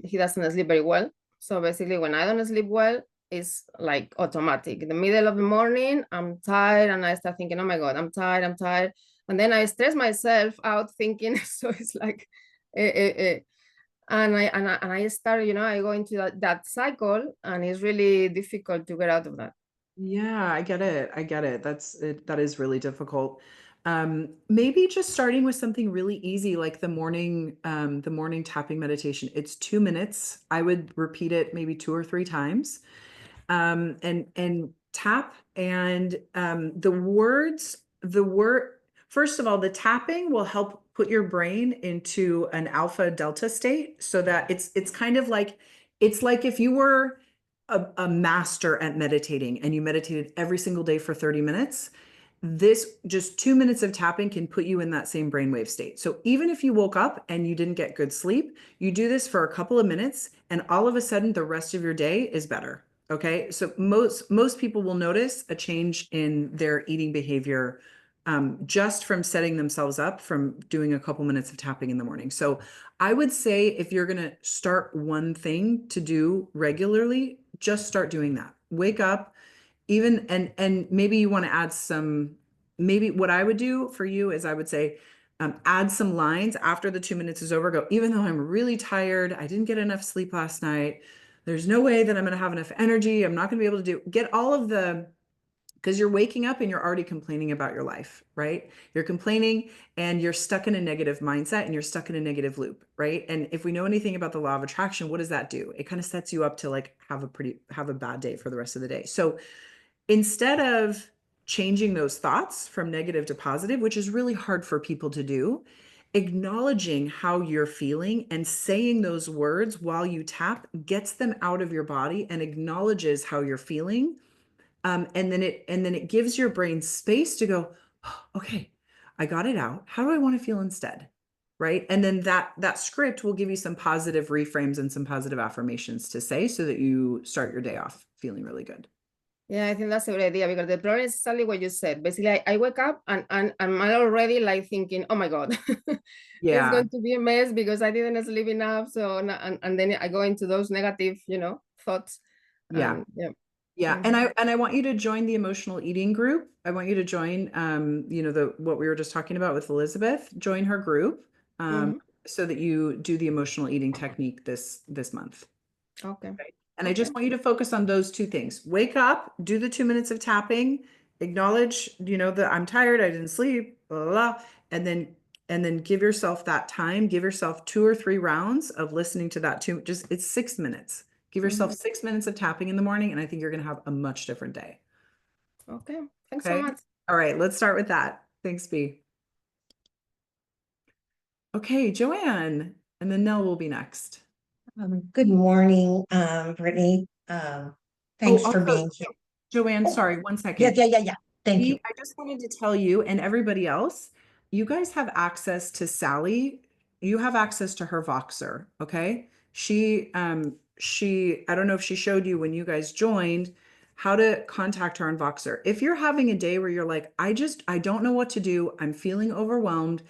he doesn't sleep very well. So basically when I don't sleep well, it's like automatic. In the middle of the morning, I'm tired and I start thinking, oh my God, I'm tired. And then I stress myself out thinking, so it's like, and I start, I go into that cycle, and it's really difficult to get out of that. Yeah, I get it. That is really difficult. Maybe just starting with something really easy, like the morning tapping meditation. It's 2 minutes. I would repeat it maybe 2 or 3 times. And tap, and first of all, the tapping will help put your brain into an alpha delta state, so that it's kind of like, it's like if you were a master at meditating and you meditated every single day for 30 minutes. This just 2 minutes of tapping can put you in that same brainwave state. So even if you woke up and you didn't get good sleep, you do this for a couple of minutes, and all of a sudden the rest of your day is better. Okay. So most people will notice a change in their eating behavior just from setting themselves up from doing a couple minutes of tapping in the morning. So I would say if you're going to start one thing to do regularly, just start doing that. Wake up, even, and maybe you want to add some, maybe what I would do for you is I would say, add some lines after the 2 minutes is over. Go, even though I'm really tired, I didn't get enough sleep last night, there's no way that I'm going to have enough energy, I'm not going to be able to get all of the, because you're waking up and you're already complaining about your life, right? You're complaining and you're stuck in a negative mindset and you're stuck in a negative loop, right? And if we know anything about the law of attraction, what does that do? It kind of sets you up to like have a bad day for the rest of the day. So instead of changing those thoughts from negative to positive, which is really hard for people to do, acknowledging how you're feeling and saying those words while you tap gets them out of your body and acknowledges how you're feeling. And then it gives your brain space to go, oh, okay, I got it out. How do I want to feel instead? Right. And then that script will give you some positive reframes and some positive affirmations to say, so that you start your day off feeling really good. Yeah, I think that's a good idea, because the problem is exactly what you said. Basically, I wake up and I'm already like thinking, oh my God, Yeah. it's going to be a mess because I didn't sleep enough. So, and then I go into those negative, thoughts. Yeah. Yeah. Yeah. And I want you to join the emotional eating group. I want you to join, what we were just talking about with Elizabeth, join her group, so that you do the emotional eating technique this month. Okay. And I just want you to focus on those 2 things. Wake up, do the 2 minutes of tapping, acknowledge, that I'm tired, I didn't sleep, blah, blah, blah, and then give yourself that time, give yourself 2 or 3 rounds of listening to that it's 6 minutes. Give yourself 6 minutes of tapping in the morning, and I think you're going to have a much different day. Okay. Thanks so much. All right, let's start with that. Thanks, B. Okay, Joanne, and then Nell will be next. Good morning, Brittany. Thanks for also, being here. Joanne, Oh, sorry, 1 second. Yeah. Thank you. I just wanted to tell you and everybody else, you guys have access to Sally. You have access to her Voxer, okay? I don't know if she showed you when you guys joined how to contact her on Voxer. If you're having a day where you're like, I don't know what to do, I'm feeling overwhelmed,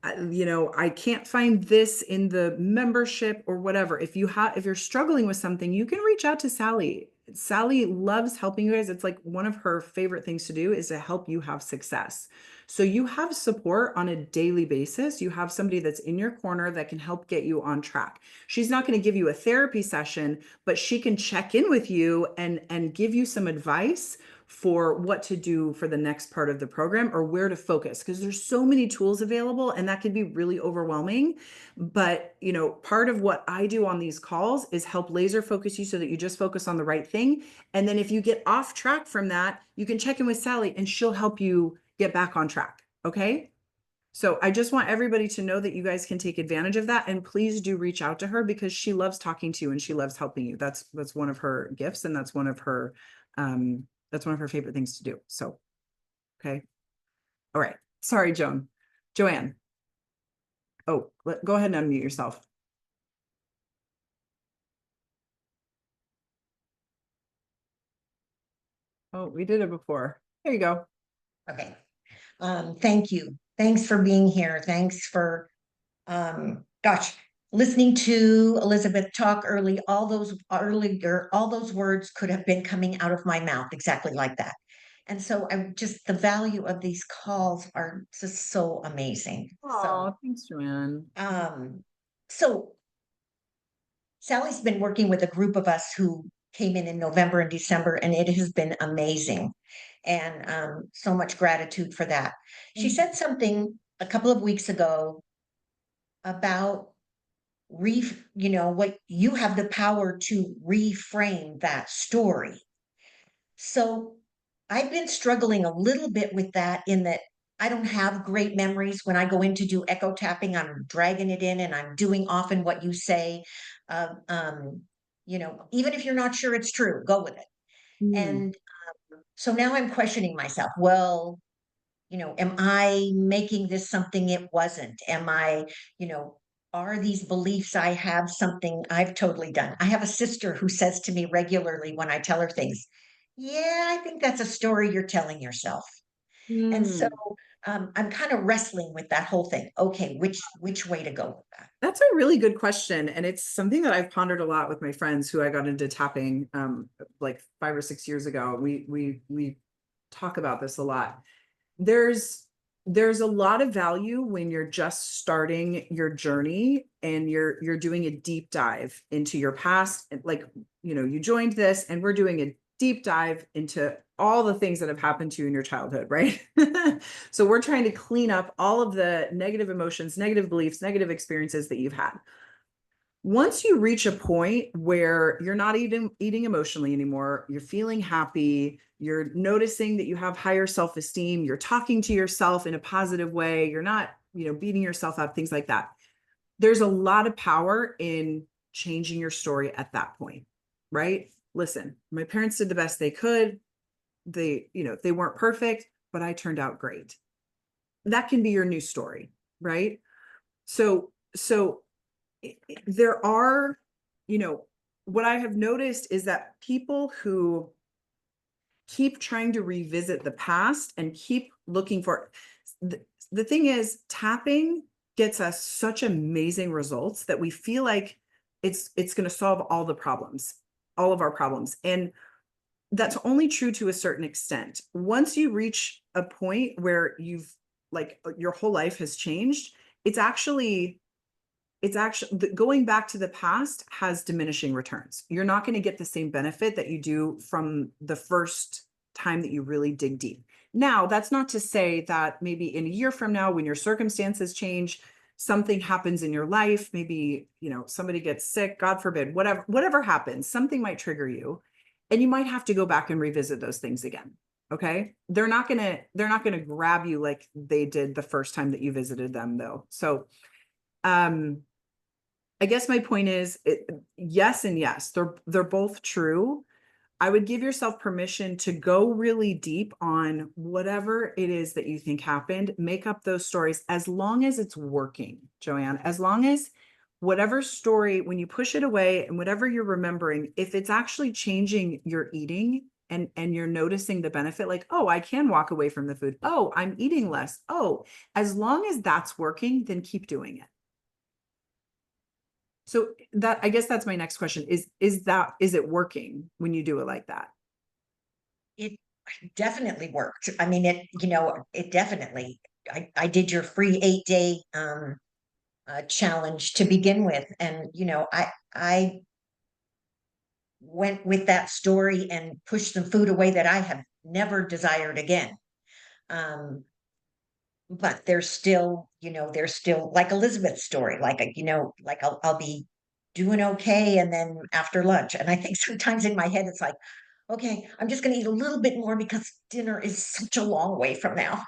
I can't find this in the membership or whatever. If you're struggling with something, you can reach out to Sally. Sally loves helping you guys. It's like one of her favorite things to do is to help you have success. So you have support on a daily basis. You have somebody that's in your corner that can help get you on track. She's not going to give you a therapy session, but she can check in with you and give you some advice for what to do for the next part of the program or where to focus, because there's so many tools available and that can be really overwhelming. But, you know, part of what I do on these calls is help laser focus you so that you just focus on the right thing. And then if you get off track from that, you can check in with Sally and she'll help you get back on track. Okay. So I just want everybody to know that you guys can take advantage of that. And please do reach out to her because she loves talking to you and she loves helping you. That's one of her gifts. And that's one of her favorite things to do. So, okay. All right. Sorry, Joanne. Oh, go ahead and unmute yourself. Oh, we did it before. There you go. Okay. Thank you. Thanks for being here. Thanks for, gosh, listening to Elizabeth talk all those words could have been coming out of my mouth exactly like that. And so the value of these calls are just so amazing. Oh, thanks, Joanne. So Sally's been working with a group of us who came in November and December, and it has been amazing. And so much gratitude for that. She said something a couple of weeks ago about what you have the power to reframe that story. So I've been struggling a little bit with that in that I don't have great memories. When I go in to do echo tapping, I'm dragging it in and I'm doing often what you say. Even if you're not sure it's true, go with it. And so now I'm questioning myself. Well, am I making this something it wasn't? Are these beliefs I have something I've totally done? I have a sister who says to me regularly when I tell her things, yeah, I think that's a story you're telling yourself. And so I'm kind of wrestling with that whole thing. Okay, which way to go with that? That's a really good question. And it's something that I've pondered a lot with my friends who I got into tapping like 5 or 6 years ago. We talk about this a lot. There's a lot of value when you're just starting your journey and you're doing a deep dive into your past. Like, you joined this and we're doing a deep dive into all the things that have happened to you in your childhood, right? So we're trying to clean up all of the negative emotions, negative beliefs, negative experiences that you've had. Once you reach a point where you're not eating emotionally anymore, you're feeling happy, you're noticing that you have higher self-esteem, you're talking to yourself in a positive way, you're not, beating yourself up, things like that. There's a lot of power in changing your story at that point, right? Listen, my parents did the best they could. They weren't perfect, but I turned out great. That can be your new story, right? So there are, what I have noticed is that people who keep trying to revisit the past and keep looking for the thing is, tapping gets us such amazing results that we feel like it's going to solve all of our problems. And that's only true to a certain extent. Once you reach a point where your whole life has changed, it's actually going back to the past has diminishing returns. You're not going to get the same benefit that you do from the first time that you really dig deep. Now, that's not to say that maybe in a year from now, when your circumstances change, something happens in your life, maybe, somebody gets sick, God forbid, whatever happens, something might trigger you and you might have to go back and revisit those things again. Okay. They're not going to grab you like they did the first time that you visited them though. So, I guess my point is yes and yes, they're both true. I would give yourself permission to go really deep on whatever it is that you think happened, make up those stories as long as it's working, Joanne, as long as whatever story, when you push it away and whatever you're remembering, if it's actually changing your eating and you're noticing the benefit, like, oh, I can walk away from the food. Oh, I'm eating less. Oh, as long as that's working, then keep doing it. So I guess that's my next question is it working when you do it like that? definitely worked. I mean, it definitely, I did your free 8-day challenge to begin with. And, I went with that story and pushed some food away that I have never desired again. But there's still like Elizabeth's story, like I'll be doing okay. And then after lunch, and I think sometimes in my head, it's like, okay, I'm just going to eat a little bit more because dinner is such a long way from now.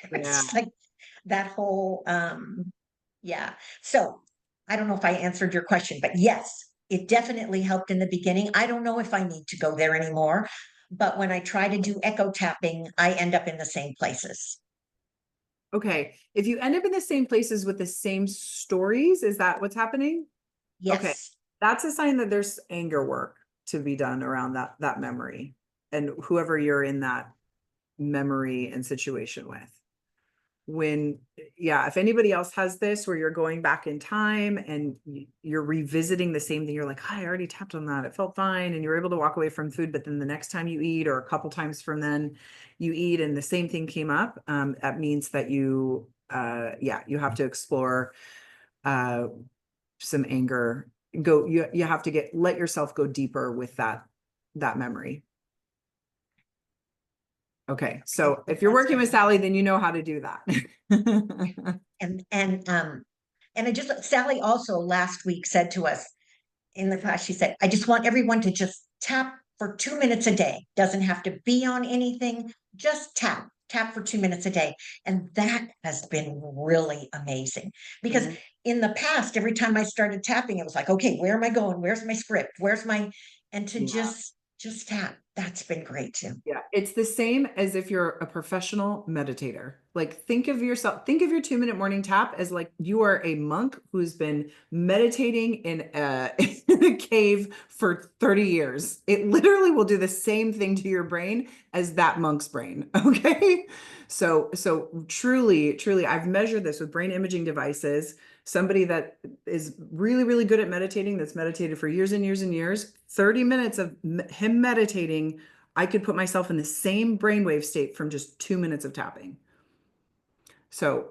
It's Yeah. just like that whole, yeah. So I don't know if I answered your question, but yes, it definitely helped in the beginning. I don't know if I need to go there anymore, but when I try to do echo tapping, I end up in the same places. Okay. If you end up in the same places with the same stories, is that what's happening? Okay. Yes. That's a sign that there's anger work to be done around that memory and whoever you're in that memory and situation with. If anybody else has this where you're going back in time and you're revisiting the same thing, you're like, hi, I already tapped on that. It felt fine. And you're able to walk away from food. But then the next time you eat, or a couple times from then you eat and the same thing came up, that means that you have to explore some anger. You have to let yourself go deeper with that memory. Okay, so if you're working with Sally, then you know how to do that. And Sally also last week said to us in the class, she said, I just want everyone to just tap for 2 minutes a day. Doesn't have to be on anything, just tap for 2 minutes a day. And that has been really amazing because in the past, every time I started tapping, it was like, okay, where am I going? Where's my script? And to just tap. That's been great too. Yeah, it's the same as if you're a professional meditator. Like think of your 2-minute morning tap as like you are a monk who's been meditating in a cave for 30 years. It literally will do the same thing to your brain as that monk's brain. Okay. So truly, I've measured this with brain imaging devices. Somebody that is really, really good at meditating, that's meditated for years and years and years, 30 minutes of him meditating, I could put myself in the same brainwave state from just 2 minutes of tapping. So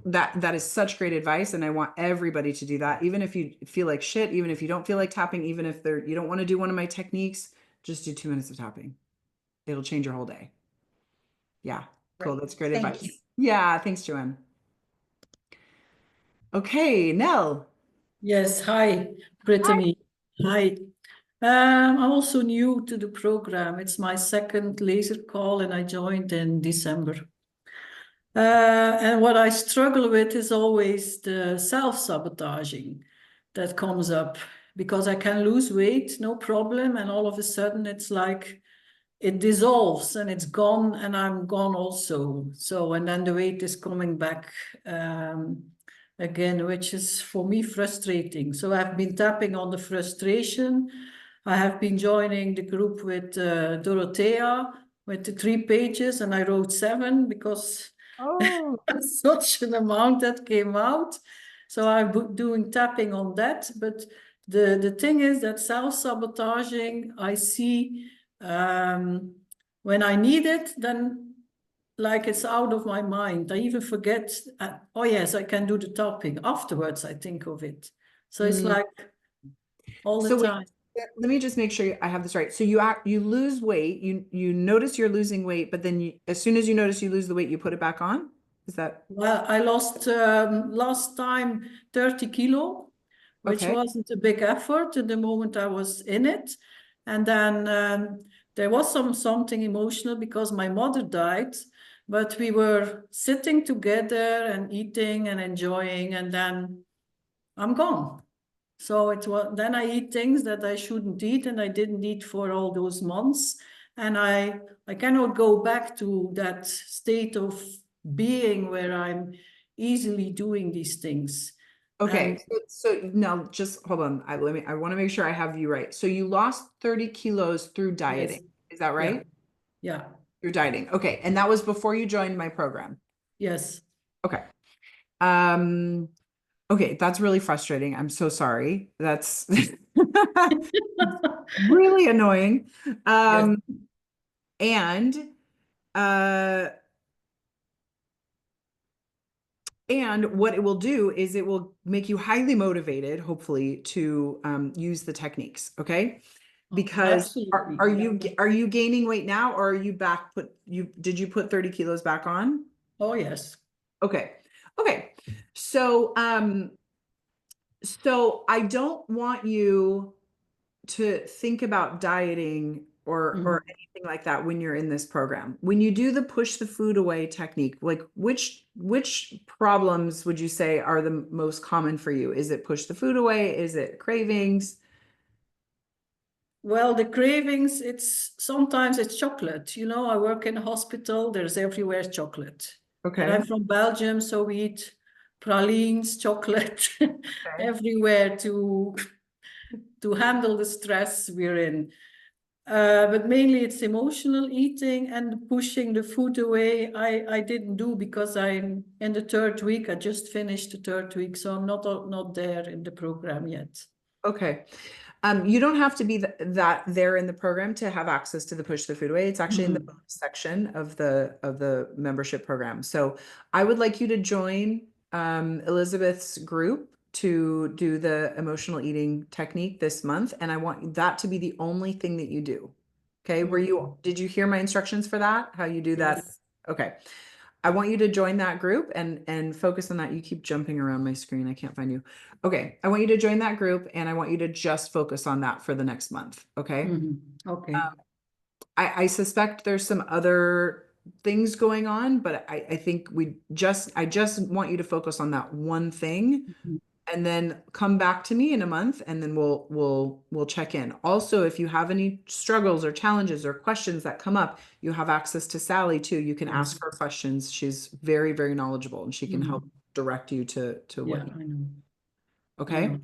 that is such great advice. And I want everybody to do that. Even if you feel like shit, even if you don't feel like tapping, even if you don't want to do one of my techniques, just do 2 minutes of tapping. It'll change your whole day. Yeah. Cool. That's great advice. You. Yeah. Thanks, Joanne. Okay, Nell. Yes, hi, Brittany. Hi. I'm also new to the program. It's my second laser call and I joined in December. And what I struggle with is always the self-sabotaging that comes up because I can lose weight, no problem. And all of a sudden it's like it dissolves and it's gone and I'm gone also. So, and then the weight is coming back again, which is for me frustrating. So I've been tapping on the frustration. I have been joining the group with Dorothea with the 3 pages and I wrote 7 because such an amount that came out. So I'm doing tapping on that. But the thing is that self-sabotaging, I see when I need it, then like it's out of my mind. I even forget, oh yes, I can do the tapping. Afterwards, I think of it. So it's like all the time. Let me just make sure I have this right. So you lose weight, you notice you're losing weight, but then as soon as you notice you lose the weight, you put it back on? Is that? Well, I lost last time 30 kilo, which wasn't a big effort at the moment I was in it. And then there was something emotional because my mother died, but we were sitting together and eating and enjoying, and then I'm gone. So then I eat things that I shouldn't eat, and I didn't eat for all those months. And I cannot go back to that state of being where I'm easily doing these things. Okay, so now just hold on. I want to make sure I have you right. So you lost 30 kilos through dieting. Yes. Is that right? Yeah. Through dieting. Okay. And that was before you joined my program. Yes. Okay. Okay, that's really frustrating. I'm so sorry. That's really annoying. Yes. And And what it will do is it will make you highly motivated, hopefully, to use the techniques. Okay. Because Absolutely. are you gaining weight now, or are you back did you put 30 kilos back on? Oh, yes. Okay. Okay. So so I don't want you to think about dieting or anything like that when you're in this program. When you do the push the food away technique, like which problems would you say are the most common for you? Is it push the food away? Is it cravings? Well, the cravings, sometimes it's chocolate. You know, I work in a hospital, there's everywhere chocolate. And Okay. I'm from Belgium, so we eat pralines, chocolate everywhere to handle the stress we're in. But mainly it's emotional eating and pushing the food away. I didn't do because I'm in the 3rd week. I just finished the 3rd week, so I'm not there in the program yet. Okay. You don't have to be that there in the program to have access to the push the food away. It's actually in the bonus section of the membership program. So I would like you to join Elizabeth's group to do the emotional eating technique this month, and I want that to be the only thing that you do. Okay. Did you hear my instructions for that? How you do that? Yes. Okay. I want you to join that group and focus on that. You keep jumping around my screen. I can't find you. Okay. I want you to join that group, and I want you to just focus on that for the next month. Okay. Okay. I suspect there's some other things going on, but I think I just want you to focus on that one thing, and then come back to me in a month, and then we'll check in. Also, if you have any struggles or challenges or questions that come up, you have access to Sally too. You can ask her questions. She's very, very knowledgeable, and she can help direct you to what you I know. okay.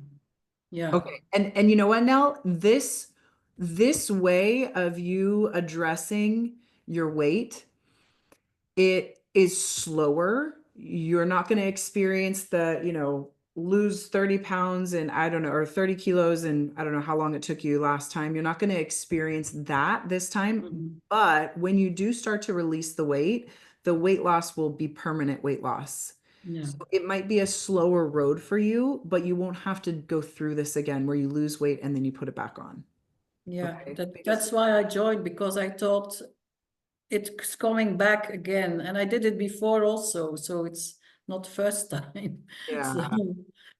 Yeah. Okay. And you know what, Nell? This way of you addressing your weight, it is slower. You're not going to experience lose 30 pounds and I don't know, or 30 kilos. And I don't know how long it took you last time. You're not going to experience that this time. But when you do start to release the weight loss will be permanent weight loss. Yeah. So it might be a slower road for you, but you won't have to go through this again where you lose weight and then you put it back on. Yeah. Okay? That's why I joined, because I thought it's coming back again, and I did it before also, so it's not first time. Yeah. So,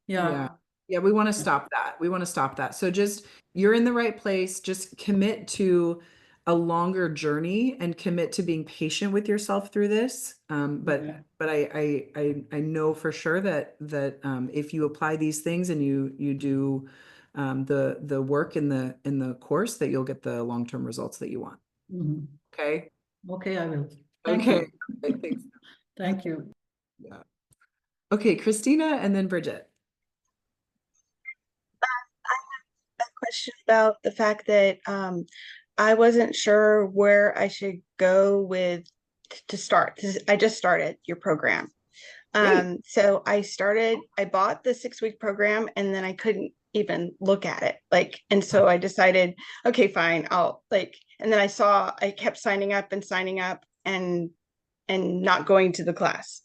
yeah. Yeah, we want to stop that. We want to stop that. So just, you're in the right place. Just commit to a longer journey and commit to being patient with yourself through this. But I know for sure that if you apply these things and you do the work in the course, that you'll get the long-term results that you want. Okay. Okay, I will. Thank Okay. you. Okay, thanks. Thank you. Yeah. Okay, Christina, and then Bridget. Question about the fact that I wasn't sure where I should go with to start. I just started your program. So I bought the 6-week program, and then I couldn't even look at it. And so I decided, okay, fine, and then I kept signing up and not going to the class.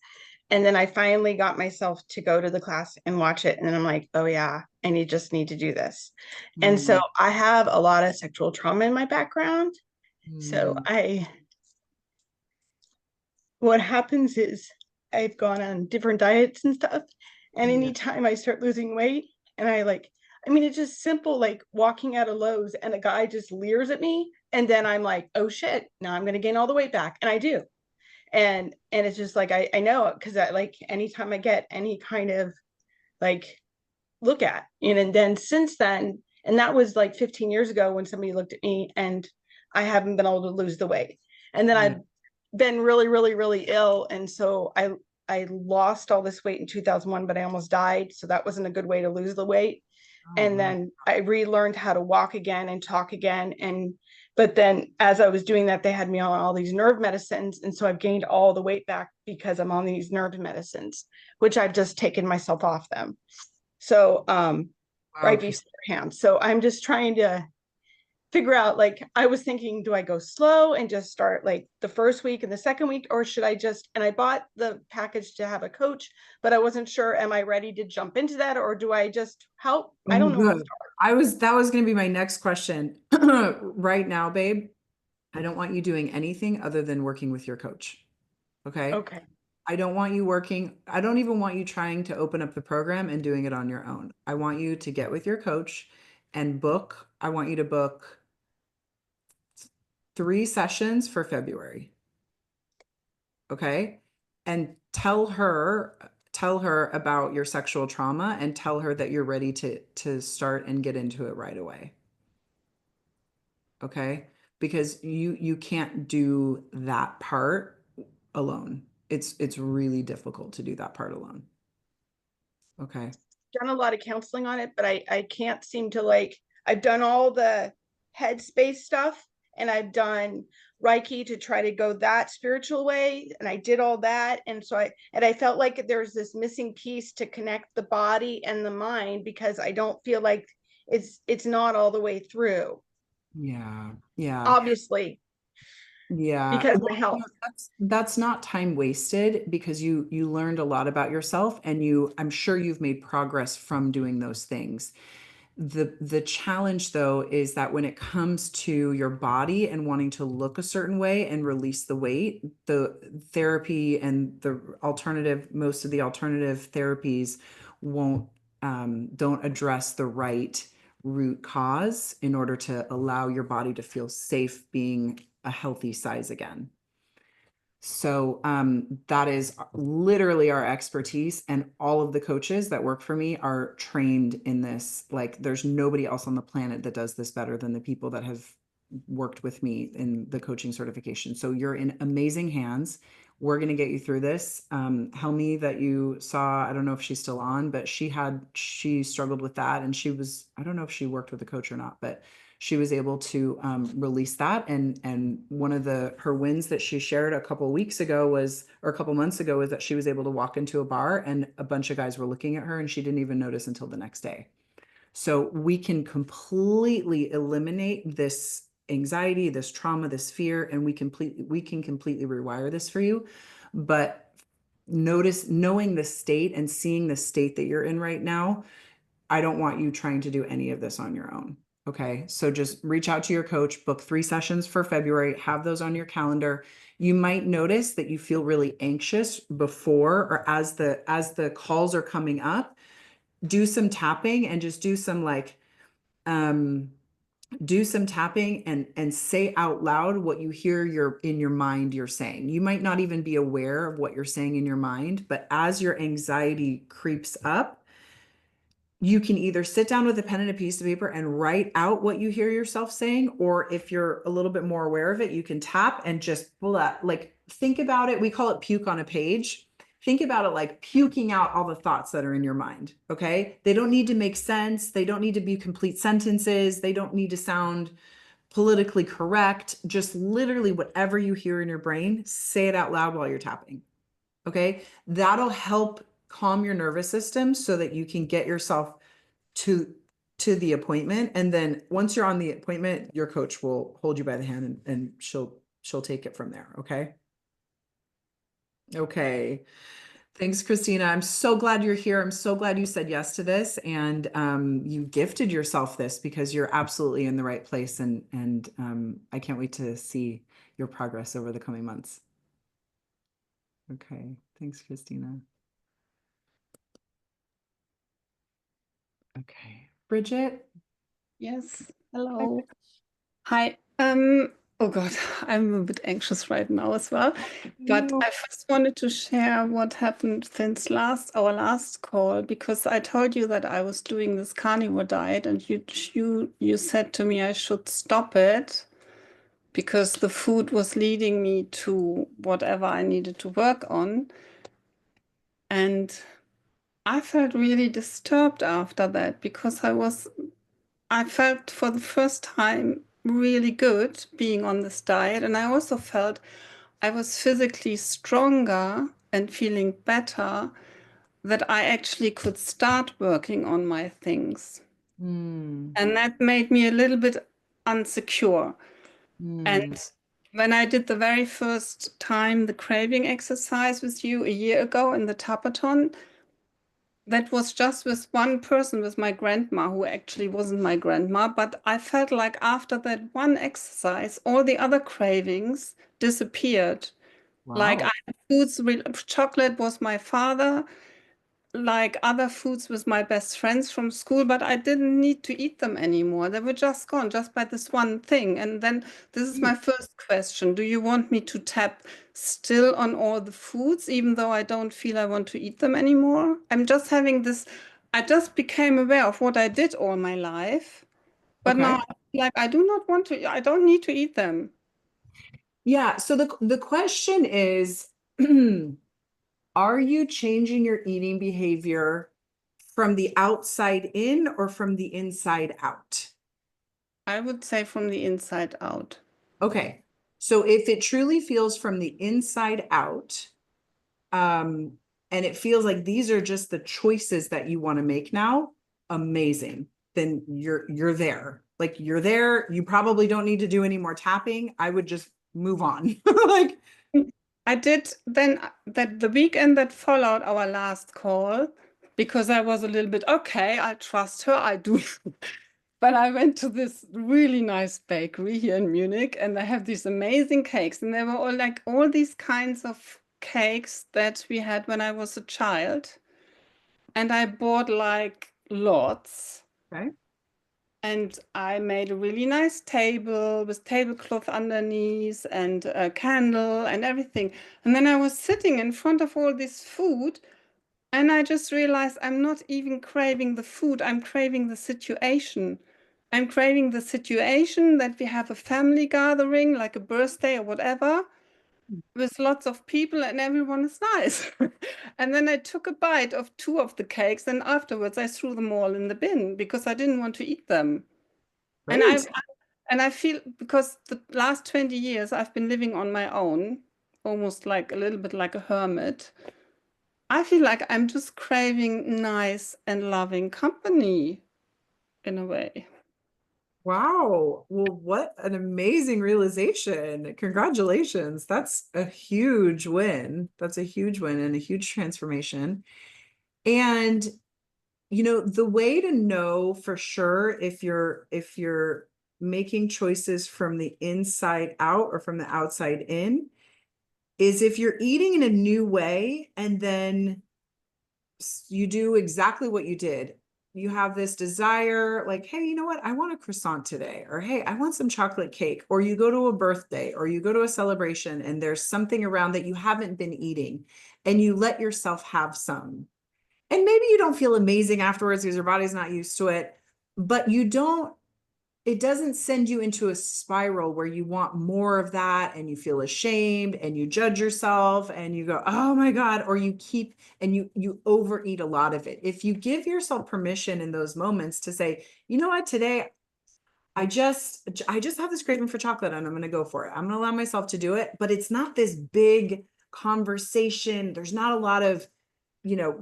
And then I finally got myself to go to the class and watch it. And then I'm like, oh yeah, I just need to do this. And so I have a lot of sexual trauma in my background. So what happens is I've gone on different diets and stuff. And anytime I start losing weight, and it's just simple, like walking out of Lowe's and a guy just leers at me. And then I'm like, oh shit, now I'm going to gain all the weight back. And I do. And it's just like, I know, because anytime I get any kind of look at, and then since then, and that was 15 years ago when somebody looked at me, and I haven't been able to lose the weight. And then I've been really, really, really ill. And so I lost all this weight in 2001, but I almost died. So that wasn't a good way to lose the weight. And then I relearned how to walk again and talk again. But then as I was doing that, they had me on all these nerve medicines. And so I've gained all the weight back because I'm on these nerve medicines, which I've just taken myself off them. So right beforehand. So I'm just trying to figure out, like, I was thinking, do I go slow and just start like the first week and the second week, or should I just, and I bought the package to have a coach, but I wasn't sure, am I ready to jump into that, or do I just help? I don't know how to Good. start. That was going to be my next question. Right now, babe, I don't want you doing anything other than working with your coach. Okay. Okay. I don't even want you trying to open up the program and doing it on your own. I want you to get with your coach and I want you to book 3 sessions for February. Okay. And tell her about your sexual trauma and tell her that you're ready to start and get into it right away. Okay. Because you can't do that part alone. It's really difficult to do that part alone. Okay. Done a lot of counseling on it, but I can't seem to, like, I've done all the headspace stuff, and I've done Reiki to try to go that spiritual way, and I did all that, and so I felt like there's this missing piece to connect the body and the mind, because I don't feel like it's not all the way through, Yeah. Yeah. obviously, Yeah. because of Well, the health. that's not time wasted because you learned a lot about yourself and I'm sure you've made progress from doing those things. The challenge though is that when it comes to your body and wanting to look a certain way and release the weight, the therapy and most of the alternative therapies don't address the right root cause in order to allow your body to feel safe being a healthy size again. So that is literally our expertise, and all of the coaches that work for me are trained in this. Like there's nobody else on the planet that does this better than the people that have worked with me in the coaching certification. So you're in amazing hands. We're going to get you through this. Helmi that you saw, I don't know if she's still on, but she struggled with that, and I don't know if she worked with a coach or not, but she was able to release that. And one of her wins that she shared a couple months ago was that she was able to walk into a bar and a bunch of guys were looking at her and she didn't even notice until the next day. So we can completely eliminate this anxiety, this trauma, this fear, and we can completely rewire this for you. But knowing the state and seeing the state that you're in right now, I don't want you trying to do any of this on your own. Okay. So just reach out to your coach, book 3 sessions for February, have those on your calendar. You might notice that you feel really anxious before or as the calls are coming up. Do some tapping and just do some tapping and say out loud what you hear in your mind you're saying. You might not even be aware of what you're saying in your mind, but as your anxiety creeps up, you can either sit down with a pen and a piece of paper and write out what you hear yourself saying, or if you're a little bit more aware of it, you can tap and just think about it. We call it puke on a page. Think about it like puking out all the thoughts that are in your mind. Okay. They don't need to make sense. They don't need to be complete sentences. They don't need to sound politically correct. Just literally whatever you hear in your brain, say it out loud while you're tapping. Okay. That'll help calm your nervous system so that you can get yourself to the appointment. And then once you're on the appointment, your coach will hold you by the hand and she'll take it from there. Okay. Okay. Thanks, Christina. I'm so glad you're here. I'm so glad you said yes to this and you gifted yourself this because you're absolutely in the right place. And I can't wait to see your progress over the coming months. Okay. Thanks, Christina. Okay. Bridget? Yes. Hello. Hi. Oh God, I'm a bit anxious right now as well. But I first wanted to share what happened since our last call, because I told you that I was doing this carnivore diet and you said to me I should stop it because the food was leading me to whatever I needed to work on. And I felt really disturbed after that because I felt for the first time really good being on this diet. And I also felt I was physically stronger and feeling better, that I actually could start working on my things. And that made me a little bit unsecure. And when I did the very first time the craving exercise with you a year ago in the Tapaton, that was just with one person, with my grandma, who actually wasn't my grandma. But I felt like after that one exercise, all the other cravings disappeared. Like Wow. I had foods, chocolate was my father, like other foods with my best friends from school, but I didn't need to eat them anymore. They were just gone just by this one thing. And then this is my first question. Do you want me to tap still on all the foods, even though I don't feel I want to eat them anymore? I'm just having this, I just became aware of what I did all my life, but Okay. now I feel like I do not want to, I don't need to eat them. Yeah. So the question is, are you changing your eating behavior from the outside in or from the inside out? I would say from the inside out. Okay. So if it truly feels from the inside out, and it feels like these are just the choices that you want to make now, amazing. Then you're there. Like you're there. You probably don't need to do any more tapping. I would just move on. Like I did then that the weekend that followed our last call, because I was a little bit, okay, I trust her, I do. But I went to this really nice bakery here in Munich, and they have these amazing cakes, and they were all like all these kinds of cakes that we had when I was a child. And I bought like lots. okay. And I made a really nice table with tablecloth underneath and a candle and everything. And then I was sitting in front of all this food, and I just realized I'm not even craving the food, I'm craving the situation. I'm craving the situation that we have a family gathering, like a birthday or whatever, with lots of people and everyone is nice. And then I took a bite of two of the cakes, and afterwards I threw them all in the bin because I didn't want to eat them. And Great. I feel because the last 20 years I've been living on my own, almost like a little bit like a hermit. I feel like I'm just craving nice and loving company in a way. Wow. Well, what an amazing realization. Congratulations. That's a huge win. That's a huge win and a huge transformation. And the way to know for sure if you're making choices from the inside out or from the outside in is if you're eating in a new way and then you do exactly what you did. You have this desire, like, hey, you know what? I want a croissant today, or hey, I want some chocolate cake, or you go to a birthday, or you go to a celebration, and there's something around that you haven't been eating, and you let yourself have some. And maybe you don't feel amazing afterwards because your body's not used to it, but it doesn't send you into a spiral where you want more of that and you feel ashamed and you judge yourself and you go, oh my God, or you keep and you overeat a lot of it. If you give yourself permission in those moments to say, you know what, today I just have this craving for chocolate and I'm going to go for it. I'm going to allow myself to do it, but it's not this big conversation. There's not a lot of,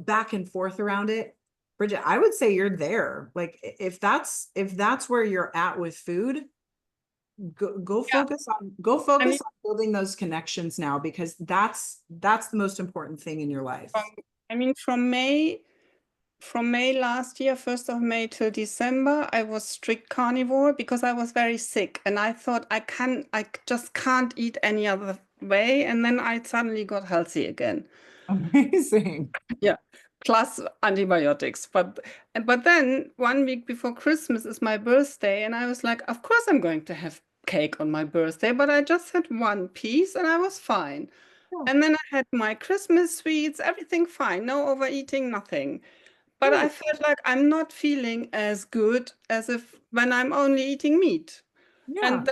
back and forth around it. Bridget, I would say you're there. Like if that's where you're at with food, go Yeah. focus on building those connections now, because that's the most important thing in your life. From May last year, 1st of May till December, I was strict carnivore because I was very sick and I thought I just can't eat any other way. And then I suddenly got healthy again. Amazing. Yeah, plus antibiotics. But then 1 week before Christmas is my birthday, and I was like, of course I'm going to have cake on my birthday, but I just had one piece and I was fine. Yeah. And then I had my Christmas sweets, everything fine, no overeating, nothing. But I felt like I'm not feeling as good as if when I'm only eating meat. Yeah.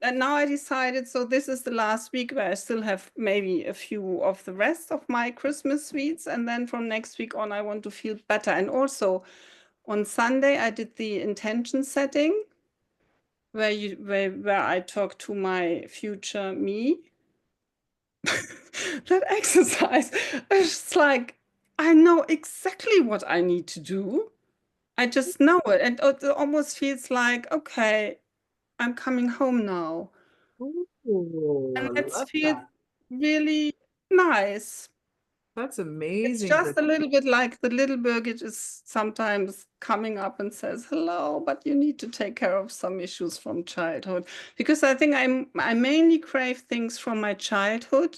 And now I decided, so this is the last week where I still have maybe a few of the rest of my Christmas sweets. And then from next week on, I want to feel better. And also on Sunday, I did the intention setting where I talk to my future me. That exercise, it's like, I know exactly what I need to do. I just know it. And it almost feels like, okay, I'm coming home now. Ooh, And I it love feels that. really nice. That's It's amazing. just a little bit like the little Birgit is sometimes coming up and says, hello, but you need to take care of some issues from childhood. Because I think I mainly crave things from my childhood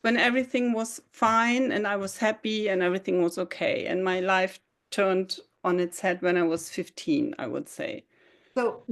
when everything was fine and I was happy and everything was okay. And my life turned on its head when I was 15, I would say. So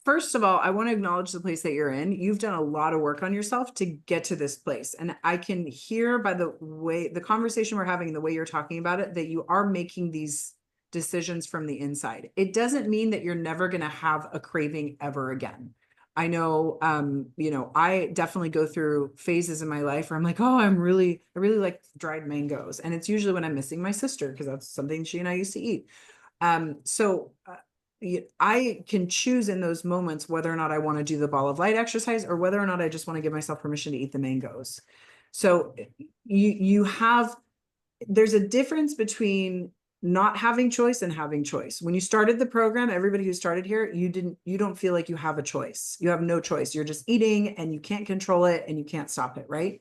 first of all, I want to acknowledge the place that you're in. You've done a lot of work on yourself to get to this place. And I can hear by the way, the conversation we're having, the way you're talking about it, that you are making these decisions from the inside. It doesn't mean that you're never going to have a craving ever again. I know, I definitely go through phases in my life where I'm like, oh, I really like dried mangoes. And it's usually when I'm missing my sister, because that's something she and I used to eat. I can choose in those moments whether or not I want to do the ball of light exercise or whether or not I just want to give myself permission to eat the mangoes. So there's a difference between not having choice and having choice. When you started the program, everybody who started here, you don't feel like you have a choice. You have no choice. You're just eating and you can't control it and you can't stop it, right?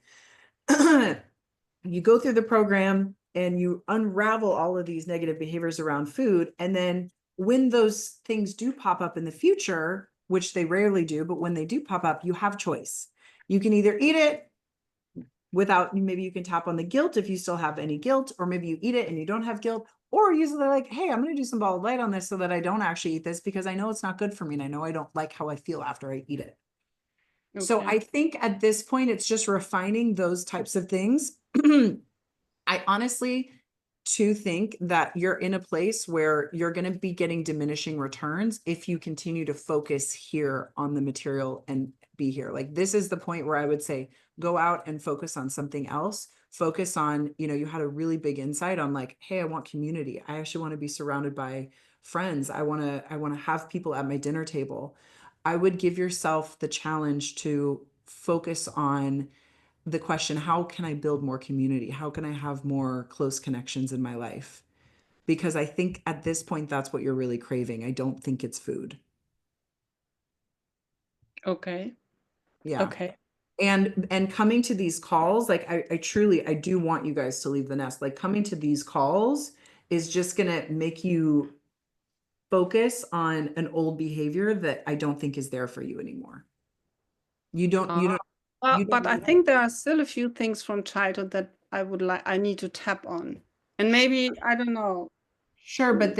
You go through the program and you unravel all of these negative behaviors around food. And then when those things do pop up in the future, which they rarely do, but when they do pop up, you have choice. You can either eat it without, maybe you can tap on the guilt if you still have any guilt, or maybe you eat it and you don't have guilt, or usually like, hey, I'm going to do some ball of light on this so that I don't actually eat this because I know it's not good for me. And I know I don't like how I feel after I eat it. Okay. So I think at this point, it's just refining those types of things. I honestly too think that you're in a place where you're going to be getting diminishing returns if you continue to focus here on the material and be here. Like this is the point where I would say, go out and focus on something else. Focus on, you had a really big insight on like, hey, I want community. I actually want to be surrounded by friends. I want to have people at my dinner table. I would give yourself the challenge to focus on the question, how can I build more community? How can I have more close connections in my life? Because I think at this point, that's what you're really craving. I don't think it's food. Okay. Yeah. Okay. And coming to these calls, like I do want you guys to leave the nest. Like coming to these calls is just going to make you focus on an old behavior that I don't think is there for you anymore. But I think there are still a few things from childhood that I need to tap on. And maybe, I don't know. Sure, but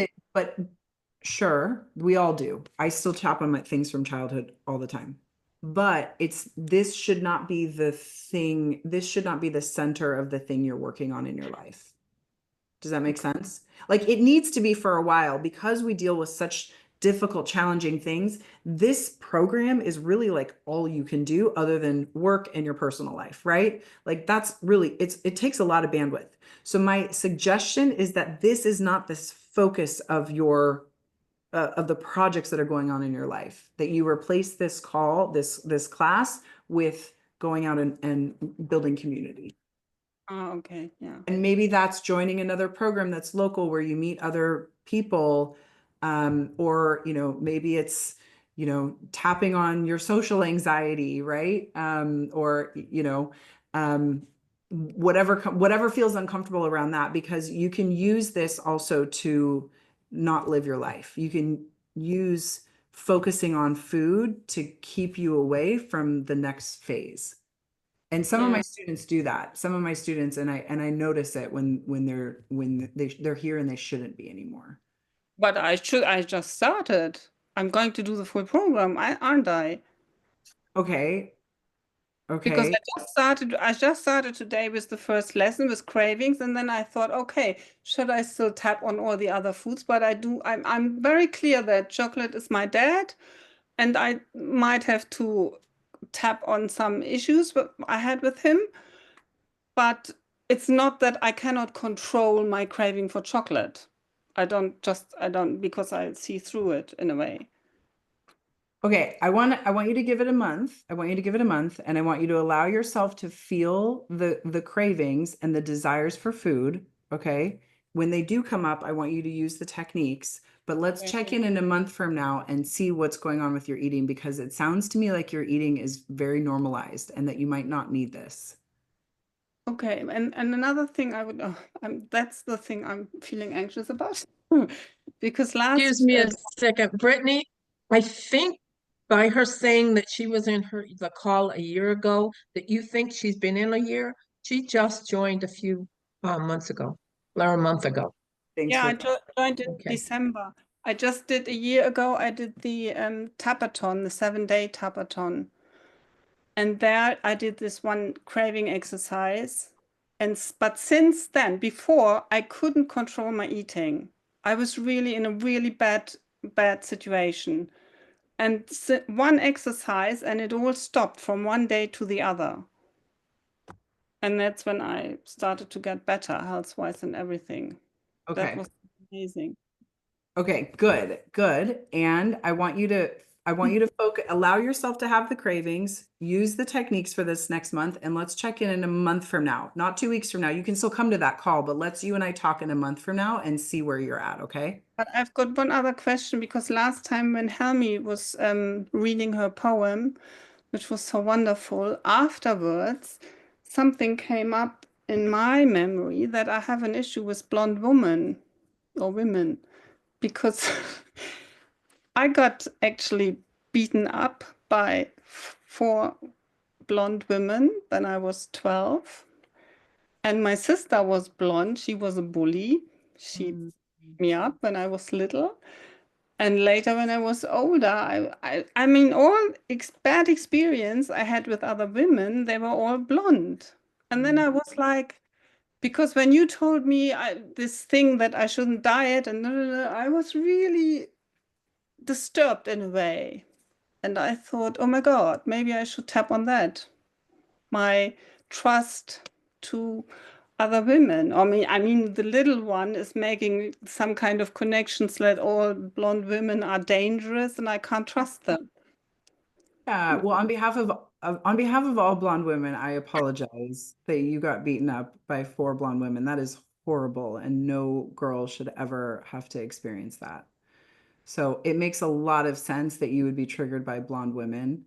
sure, we all do. I still tap on my things from childhood all the time. But this should not be the thing. This should not be the center of the thing you're working on in your life. Does that make sense? Like it needs to be for a while because we deal with such difficult, challenging things. This program is really like all you can do other than work and your personal life, right? Like that's really, it takes a lot of bandwidth. So my suggestion is that this is not this focus of of the projects that are going on in your life, that you replace this class with going out and building community. Oh, okay. Yeah. And maybe that's joining another program that's local where you meet other people, or, maybe it's, tapping on your social anxiety, right? Or, whatever feels uncomfortable around that, because you can use this also to not live your life. You can use focusing on food to keep you away from the next phase. And some of my students do that. Some of my students, and I notice it when they're here and they shouldn't be anymore. But I just started. I'm going to do the full program, aren't I? Okay. Because Okay. I just started today with the first lesson with cravings, and then I thought, okay, should I still tap on all the other foods? But I'm very clear that chocolate is my dad, and I might have to tap on some issues that I had with him. But it's not that I cannot control my craving for chocolate. I don't, because I see through it in a way. Okay, I want you to give it a month. I want you to give it a month, and I want you to allow yourself to feel the cravings and the desires for food, okay? When they do come up, I want you to use the techniques, but let's check in a month from now and see what's going on with your eating, because it sounds to me like your eating is very normalized and that you might not need this. Okay, and another thing I would, that's the thing I'm feeling anxious about. Because Excuse me a second, Brittany, I think by her saying that she was in the call a year ago, that you think she's been in a year. She just joined a few months ago, or a month ago. Thanks yeah, I for joined in Okay. December. I just did a year ago, I did the tapathon, the 7-day tapathon. And there I did this one craving exercise. But since then, before, I couldn't control my eating. I was really in a really bad situation. And one exercise and it all stopped from one day to the other. And that's when I started to get better health-wise and everything. Okay. That was amazing. Okay, good, good. And I want you to focus, allow yourself to have the cravings, use the techniques for this next month, and let's check in a month from now, not 2 weeks from now. You can still come to that call, but let's you and I talk in a month from now and see where you're at, okay? But I've got one other question, because last time when Helmi was reading her poem, which was so wonderful, afterwards, something came up in my memory that I have an issue with blonde women or women, because I got actually beaten up by 4 blonde women when I was 12. And my sister was blonde. She was a bully. She beat me up when I was little. And later when I was older, I mean, all bad experience I had with other women, they were all blonde. And then I was like, because when you told me this thing that I shouldn't diet, and I was really disturbed in a way. And I thought, oh my God, maybe I should tap on that. My trust to other women. I mean, the little one is making some kind of connections that all blonde women are dangerous and I can't trust them. Yeah, well, on behalf of all blonde women, I apologize that you got beaten up by 4 blonde women. That is horrible, and no girl should ever have to experience that. So it makes a lot of sense that you would be triggered by blonde women.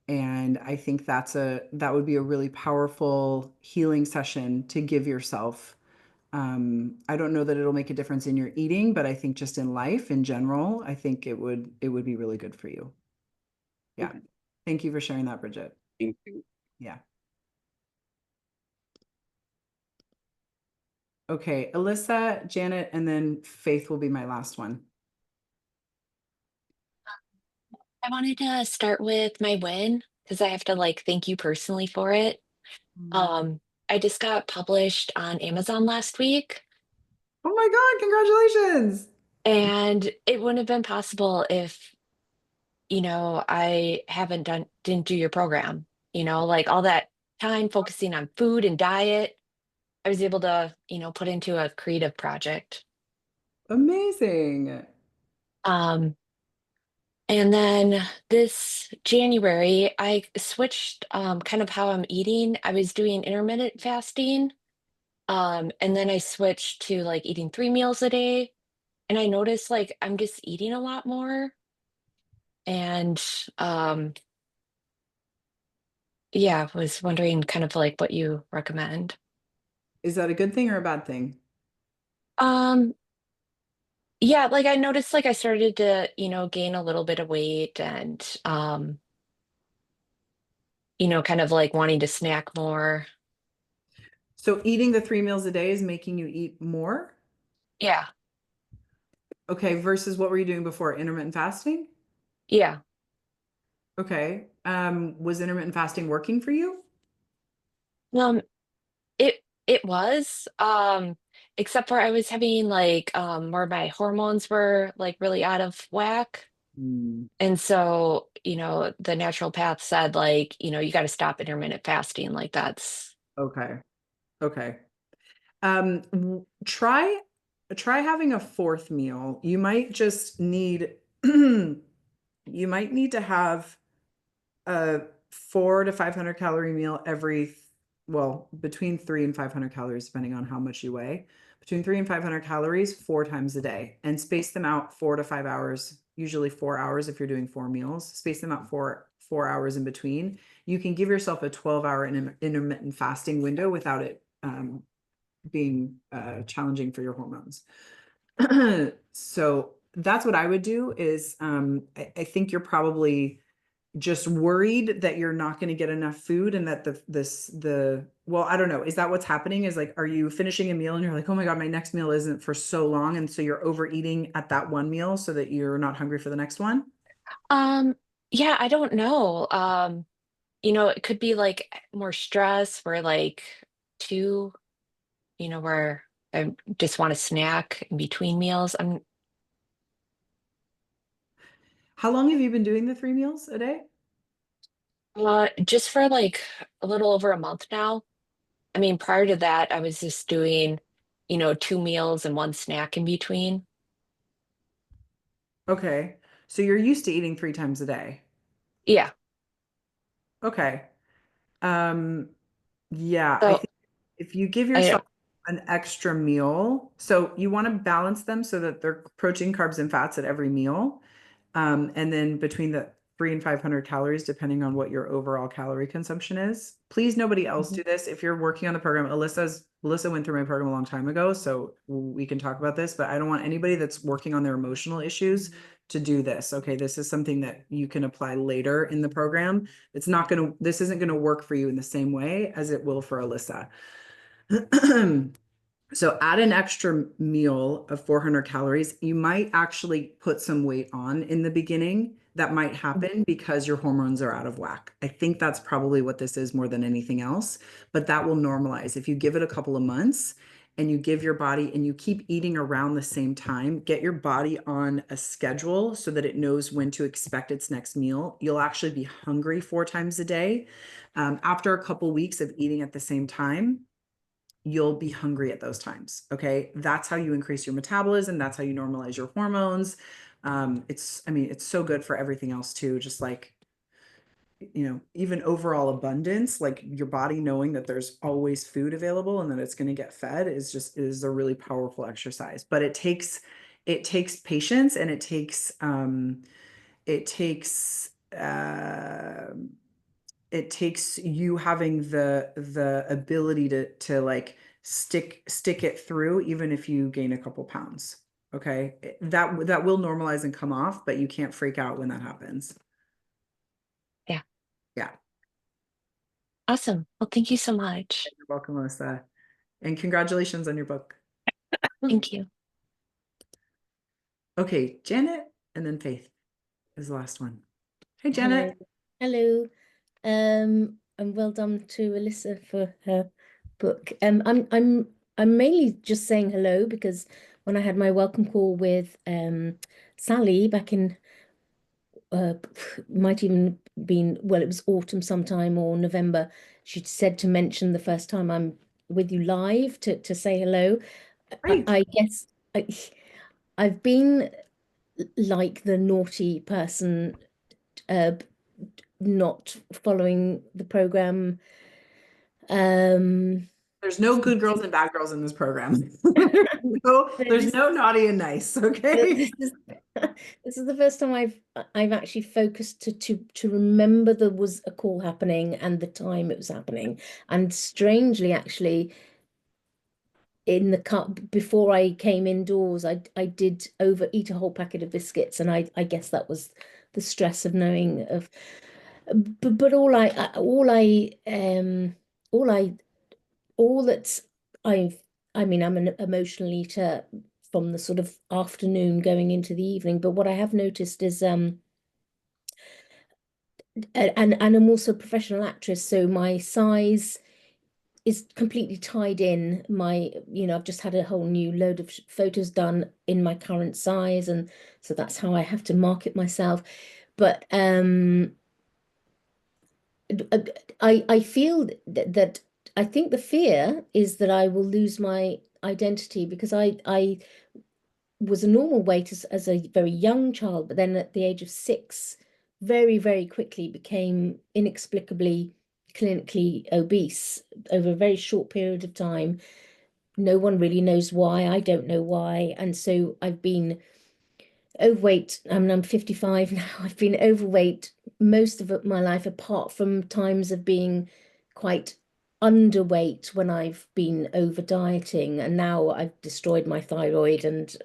And I think that would be a really powerful healing session to give yourself. I don't know that it'll make a difference in your eating, but I think just in life in general, I think it would be really good for you. Yeah. Okay. Thank you for sharing that, Bridget. Thank you. Yeah. Okay, Alyssa, Janet, and then Faith will be my last one. I wanted to start with my win because I have to thank you personally for it. I just got published on Amazon last week, Oh my God, congratulations. and it wouldn't have been possible if, I didn't do your program, all that time focusing on food and diet, I was able to, put into a creative project. Amazing. And then this January, I switched kind of how I'm eating. I was doing intermittent fasting. And then I switched to eating 3 meals a day. And I noticed I'm just eating a lot more. And yeah, I was wondering kind of what you recommend. Is that a good thing or a bad thing? Yeah, I noticed I started to, gain a little bit of weight and kind of wanting to snack more. So eating the 3 meals a day is making you eat more? Yeah. Okay, versus what were you doing before? Intermittent fasting? Yeah. Okay. Was intermittent fasting working for you? It was, except for I was having where my hormones were really out of whack. And so, the naturopath said you got to stop intermittent fasting. That's Okay. Okay. Try having a 4th meal. You might just need you might need to have a 400 to 500 calorie meal every well, between 300 and 500 calories, depending on how much you weigh, between 300 and 500 calories 4 times a day, and space them out 4 to 5 hours, usually 4 hours if you're doing 4 meals, space them out 4 hours in between. You can give yourself a 12-hour intermittent fasting window without it being challenging for your hormones. So that's what I would do is I think you're probably just worried that you're not going to get enough food and that well, I don't know. Is that what's happening? Is like, are you finishing a meal and you're like, oh my God, my next meal isn't for so long. And so you're overeating at that one meal so that you're not hungry for the next one? Yeah, I don't know. It could be like more stress where like two, where I just want a snack in between meals. How long have you been doing the 3 meals a day? Just for like a little over a month now. I mean, prior to that, I was just doing, 2 meals and one snack in between. Okay. So you're used to eating 3 times a day. Yeah. Okay. Yeah, I So think if you give I yourself an extra meal, so you want to balance them so that they're protein, carbs, and fats at every meal. And then between the 300 and 500 calories, depending on what your overall calorie consumption is. Please, nobody else do this. If you're working on the program, Alyssa went through my program a long time ago, so we can talk about this, but I don't want anybody that's working on their emotional issues to do this. Okay, this is something that you can apply later in the program. This isn't gonna work for you in the same way as it will for Alyssa. So add an extra meal of 400 calories. You might actually put some weight on in the beginning. That might happen because your hormones are out of whack. I think that's probably what this is more than anything else, but that will normalize. If you give it a couple of months and you give your body and you keep eating around the same time, get your body on a schedule so that it knows when to expect its next meal. You'll actually be hungry 4 times a day. After a couple weeks of eating at the same time, you'll be hungry at those times. Okay. That's how you increase your metabolism. That's how you normalize your hormones. It's so good for everything else too. Just like, even overall abundance, like your body knowing that there's always food available and that it's going to get fed is a really powerful exercise, but it takes patience and it takes you having the ability to like stick it through even if you gain a couple pounds. Okay, that will normalize and come off, but you can't freak out when that happens. Yeah. Yeah. Awesome. Well, thank you so much. You're welcome, Melissa, and congratulations on your book. Thank you. Okay, Janet, and then Faith is the last one. Hey, Janet. Hello. And well done to Alyssa for her book. I'm mainly just saying hello because when I had my welcome call with Sally back in might even been, well, it was autumn sometime or November, she said to mention the first time I'm with you live to say hello. Great. I guess I've been like the naughty person, not following the program. There's no good girls and bad girls in this program. There's no naughty and nice. Okay. This is the first time I've actually focused to remember there was a call happening and the time it was happening. And strangely, actually, in the cup before I came indoors, I did overeat a whole packet of biscuits, and I guess that was the stress of knowing of. But all that I mean, I'm an emotional eater from the sort of afternoon going into the evening. But what I have noticed is and I'm also a professional actress, so my size is completely tied in. I've just had a whole new load of photos done in my current size, and so that's how I have to market myself. But I feel that I think the fear is that I will lose my identity because I was a normal weight as a very young child, but then at the age of 6, very, very quickly became inexplicably clinically obese over a very short period of time. No one really knows why. I don't know why. And so I've been overweight. I mean, I'm 55 now. I've been overweight most of my life, apart from times of being quite underweight when I've been over dieting. And now I've destroyed my thyroid and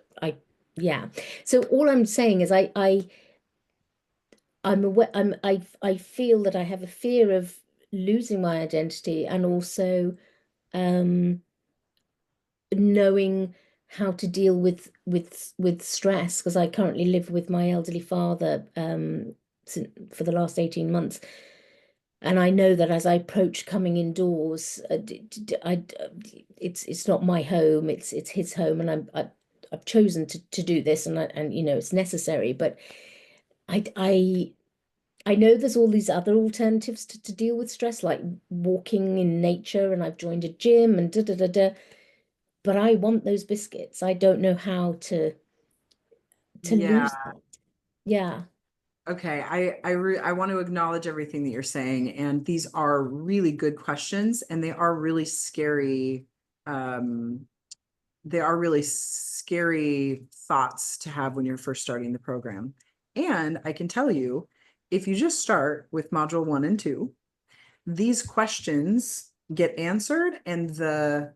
yeah. So all I'm saying is I'm aware, I feel that I have a fear of losing my identity, and also knowing how to deal with stress, because I currently live with my elderly father for the last 18 months. And I know that as I approach coming indoors, it's not my home, it's his home, and I've chosen to do this, and you know it's necessary. But I know there's all these other alternatives to deal with stress, like walking in nature, and I've joined a gym and da da da da. But I want those biscuits. I don't know how to lose that. Yeah. Okay, I want to acknowledge everything that you're saying, and these are really good questions, and they are really scary. They are really scary thoughts to have when you're first starting the program. And I can tell you, if you just start with module 1 and 2, these questions get answered, and the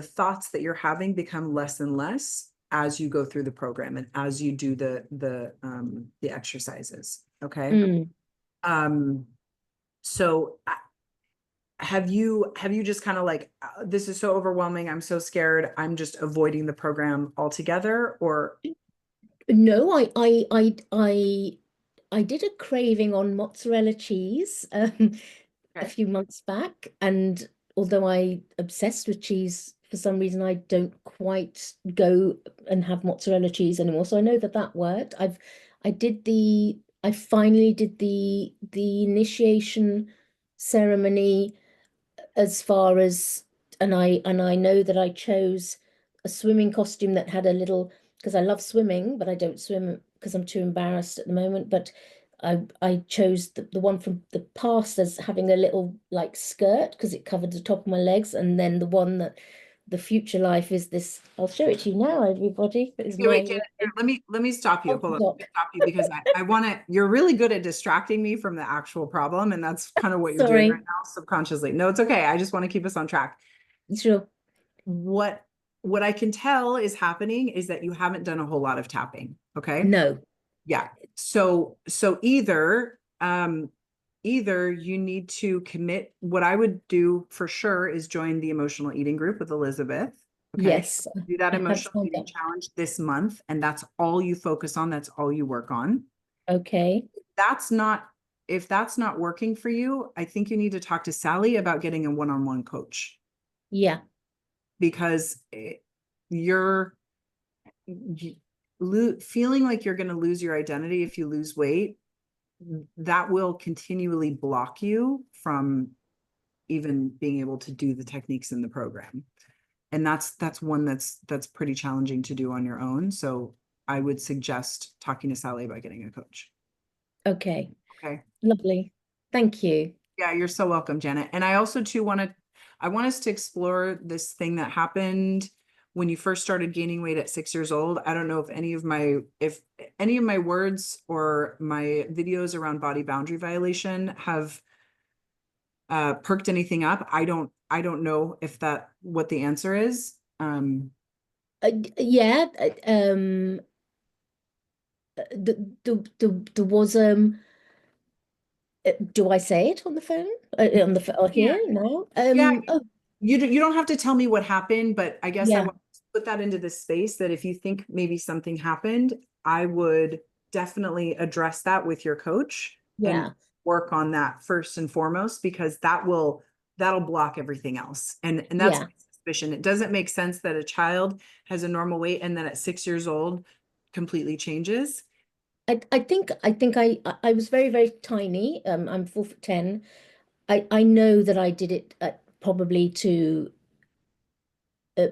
thoughts that you're having become less and less as you go through the program and as you do the exercises. Okay. So have you just kind of like, this is so overwhelming, I'm so scared, I'm just avoiding the program altogether? Or no, I did a craving on mozzarella cheese a few months back, and although I obsessed with cheese, for some reason I don't quite go and have mozzarella cheese anymore. So I know that worked. I finally did the initiation ceremony, as far as, and I know that I chose a swimming costume that had a little, because I love swimming, but I don't swim because I'm too embarrassed at the moment. But I chose the one from the past as having a little like skirt because it covered the top of my legs, and then the one that the future life is this. I'll show it to you now, everybody. Is okay, wait, Janet, let me stop you. Hold on, let me stop you, because I want to. You're really good at distracting me from the actual problem, and that's kind of what you're doing right now subconsciously. No, it's okay. I just want to keep us on track. Sure. What I can tell is happening is that you haven't done a whole lot of tapping. Okay. No. Yeah. So either you need to commit. What I would do for sure is join the emotional eating group with Elizabeth. Okay. Yes. Do that emotional eating challenge this month, and that's all you focus on. That's all you work on. Okay. If that's not working for you, I think you need to talk to Sally about getting a one-on-one coach. Yeah. Because you're feeling like you're going to lose your identity if you lose weight, that will continually block you from even being able to do the techniques in the program. And that's one that's pretty challenging to do on your own. So I would suggest talking to Sally about getting a coach. Okay. Okay. Lovely. Thank you. Yeah, you're so welcome, Janet. And I also too want us to explore this thing that happened when you first started gaining weight at 6 years old. I don't know if any of my words or my videos around body boundary violation have perked anything up. I don't know if what the answer is. Yeah. There was do I say it on the phone? On the here now? Yeah. Oh. You don't have to tell me what happened, but I guess Yeah. I want to put that into this space that if you think maybe something happened, I would definitely address that with your coach and work on that first and foremost, because that'll block everything else. And that's my suspicion. It doesn't make sense that a child has a normal weight and then at 6 years old completely changes. I think I was very, very tiny. I'm 4'10". I know that I did it probably to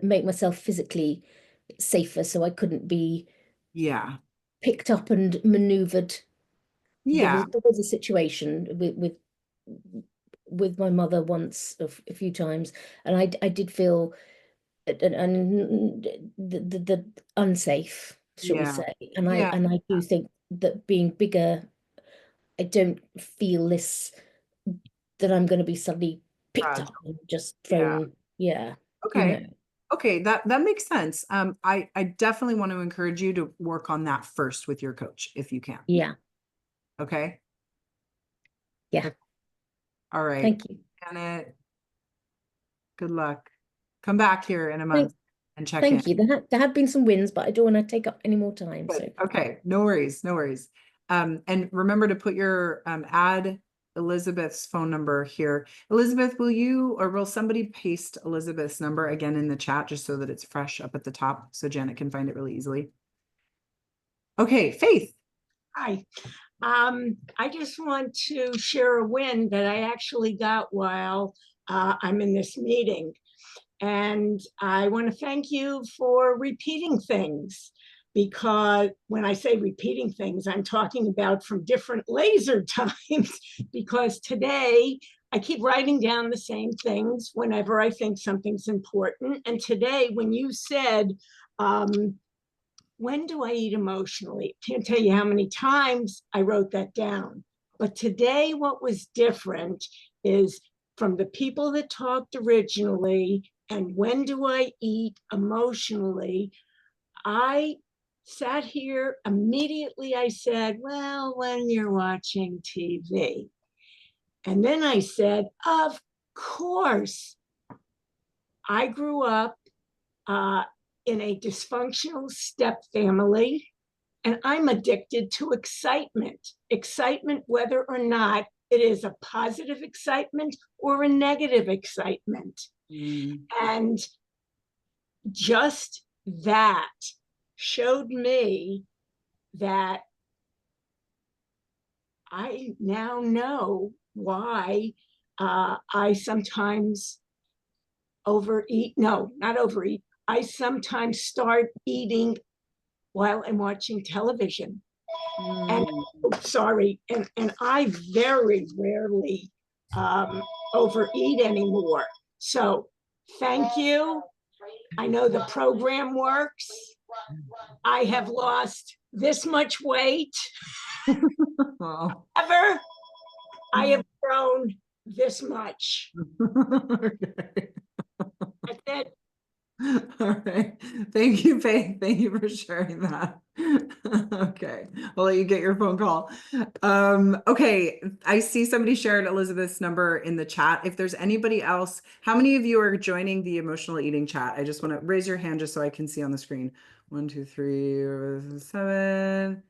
make myself physically safer, so I couldn't be picked up and maneuvered. There was a situation with with my mother once a few times, and I did feel and the unsafe, shall we Yeah. say? And Yeah. I do think that being bigger, I don't feel this that I'm going to be suddenly picked up Fragile. and just Yeah. thrown. Yeah. You Okay. know. Okay, that makes sense. I definitely want to encourage you to work on that first with your coach if you can. Yeah. Okay. Yeah. All right. Thank you. Janet, good luck. Come back here in a month and check in. Thank you. There have been some wins, but I don't want to take up any more time. Good. So Okay, no worries, no worries. And remember to put your add Elizabeth's phone number here. Elizabeth, will you or will somebody paste Elizabeth's number again in the chat just so that it's fresh up at the top so Janet can find it really easily? Okay, Faith. Hi. I just want to share a win that I actually got while I'm in this meeting. And I want to thank you for repeating things, because when I say repeating things, I'm talking about from different laser times, because today I keep writing down the same things whenever I think something's important. And today, when you said, when do I eat emotionally? Can't tell you how many times I wrote that down. But today, what was different is from the people that talked originally and when do I eat emotionally, I sat here immediately. I said, well, when you're watching TV. And then I said, of course, I grew up in a dysfunctional step family, and I'm addicted to excitement. Excitement, whether or not it is a positive excitement or a negative excitement. And just that showed me that I now know why I sometimes overeat. No, not overeat. I sometimes start eating while I'm watching television. And and I very rarely overeat anymore. So thank you. I know the program works. I have lost this much weight. Wow. Ever. I have grown this much. Okay. That's it. All right. Thank you, Faith. Thank you for sharing that. Okay. I'll let you get your phone call. Okay. I see somebody shared Elizabeth's number in the chat. If there's anybody else, how many of you are joining the emotional eating chat? I just want to raise your hand just so I can see on the screen. 1, 2, 3, 7,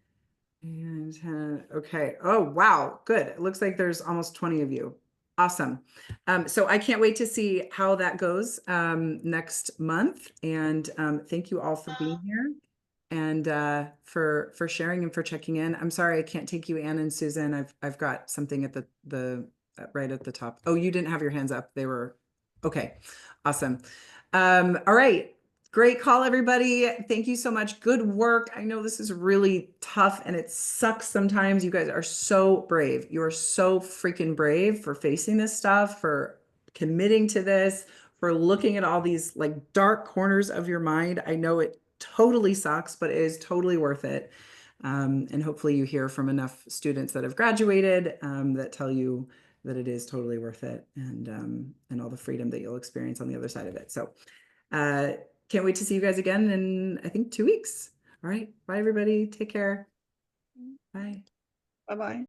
8, 9, 10. Okay. Oh, wow. Good. It looks like there's almost 20 of you. Awesome. So I can't wait to see how that goes next month. And thank you all for being here and for sharing and for checking in. I'm sorry I can't take you, Anne and Susan. I've got something at the right at the top. Oh, you didn't have your hands up. They were okay. Awesome. All right. Great call, everybody. Thank you so much. Good work. I know this is really tough and it sucks sometimes. You guys are so brave. You are so freaking brave for facing this stuff, for committing to this, for looking at all these like dark corners of your mind. I know it totally sucks, but it is totally worth it. And hopefully you hear from enough students that have graduated that tell you that it is totally worth it and all the freedom that you'll experience on the other side of it. So can't wait to see you guys again in, I think, 2 weeks. All right. Bye, everybody. Take care. Bye. Bye-bye.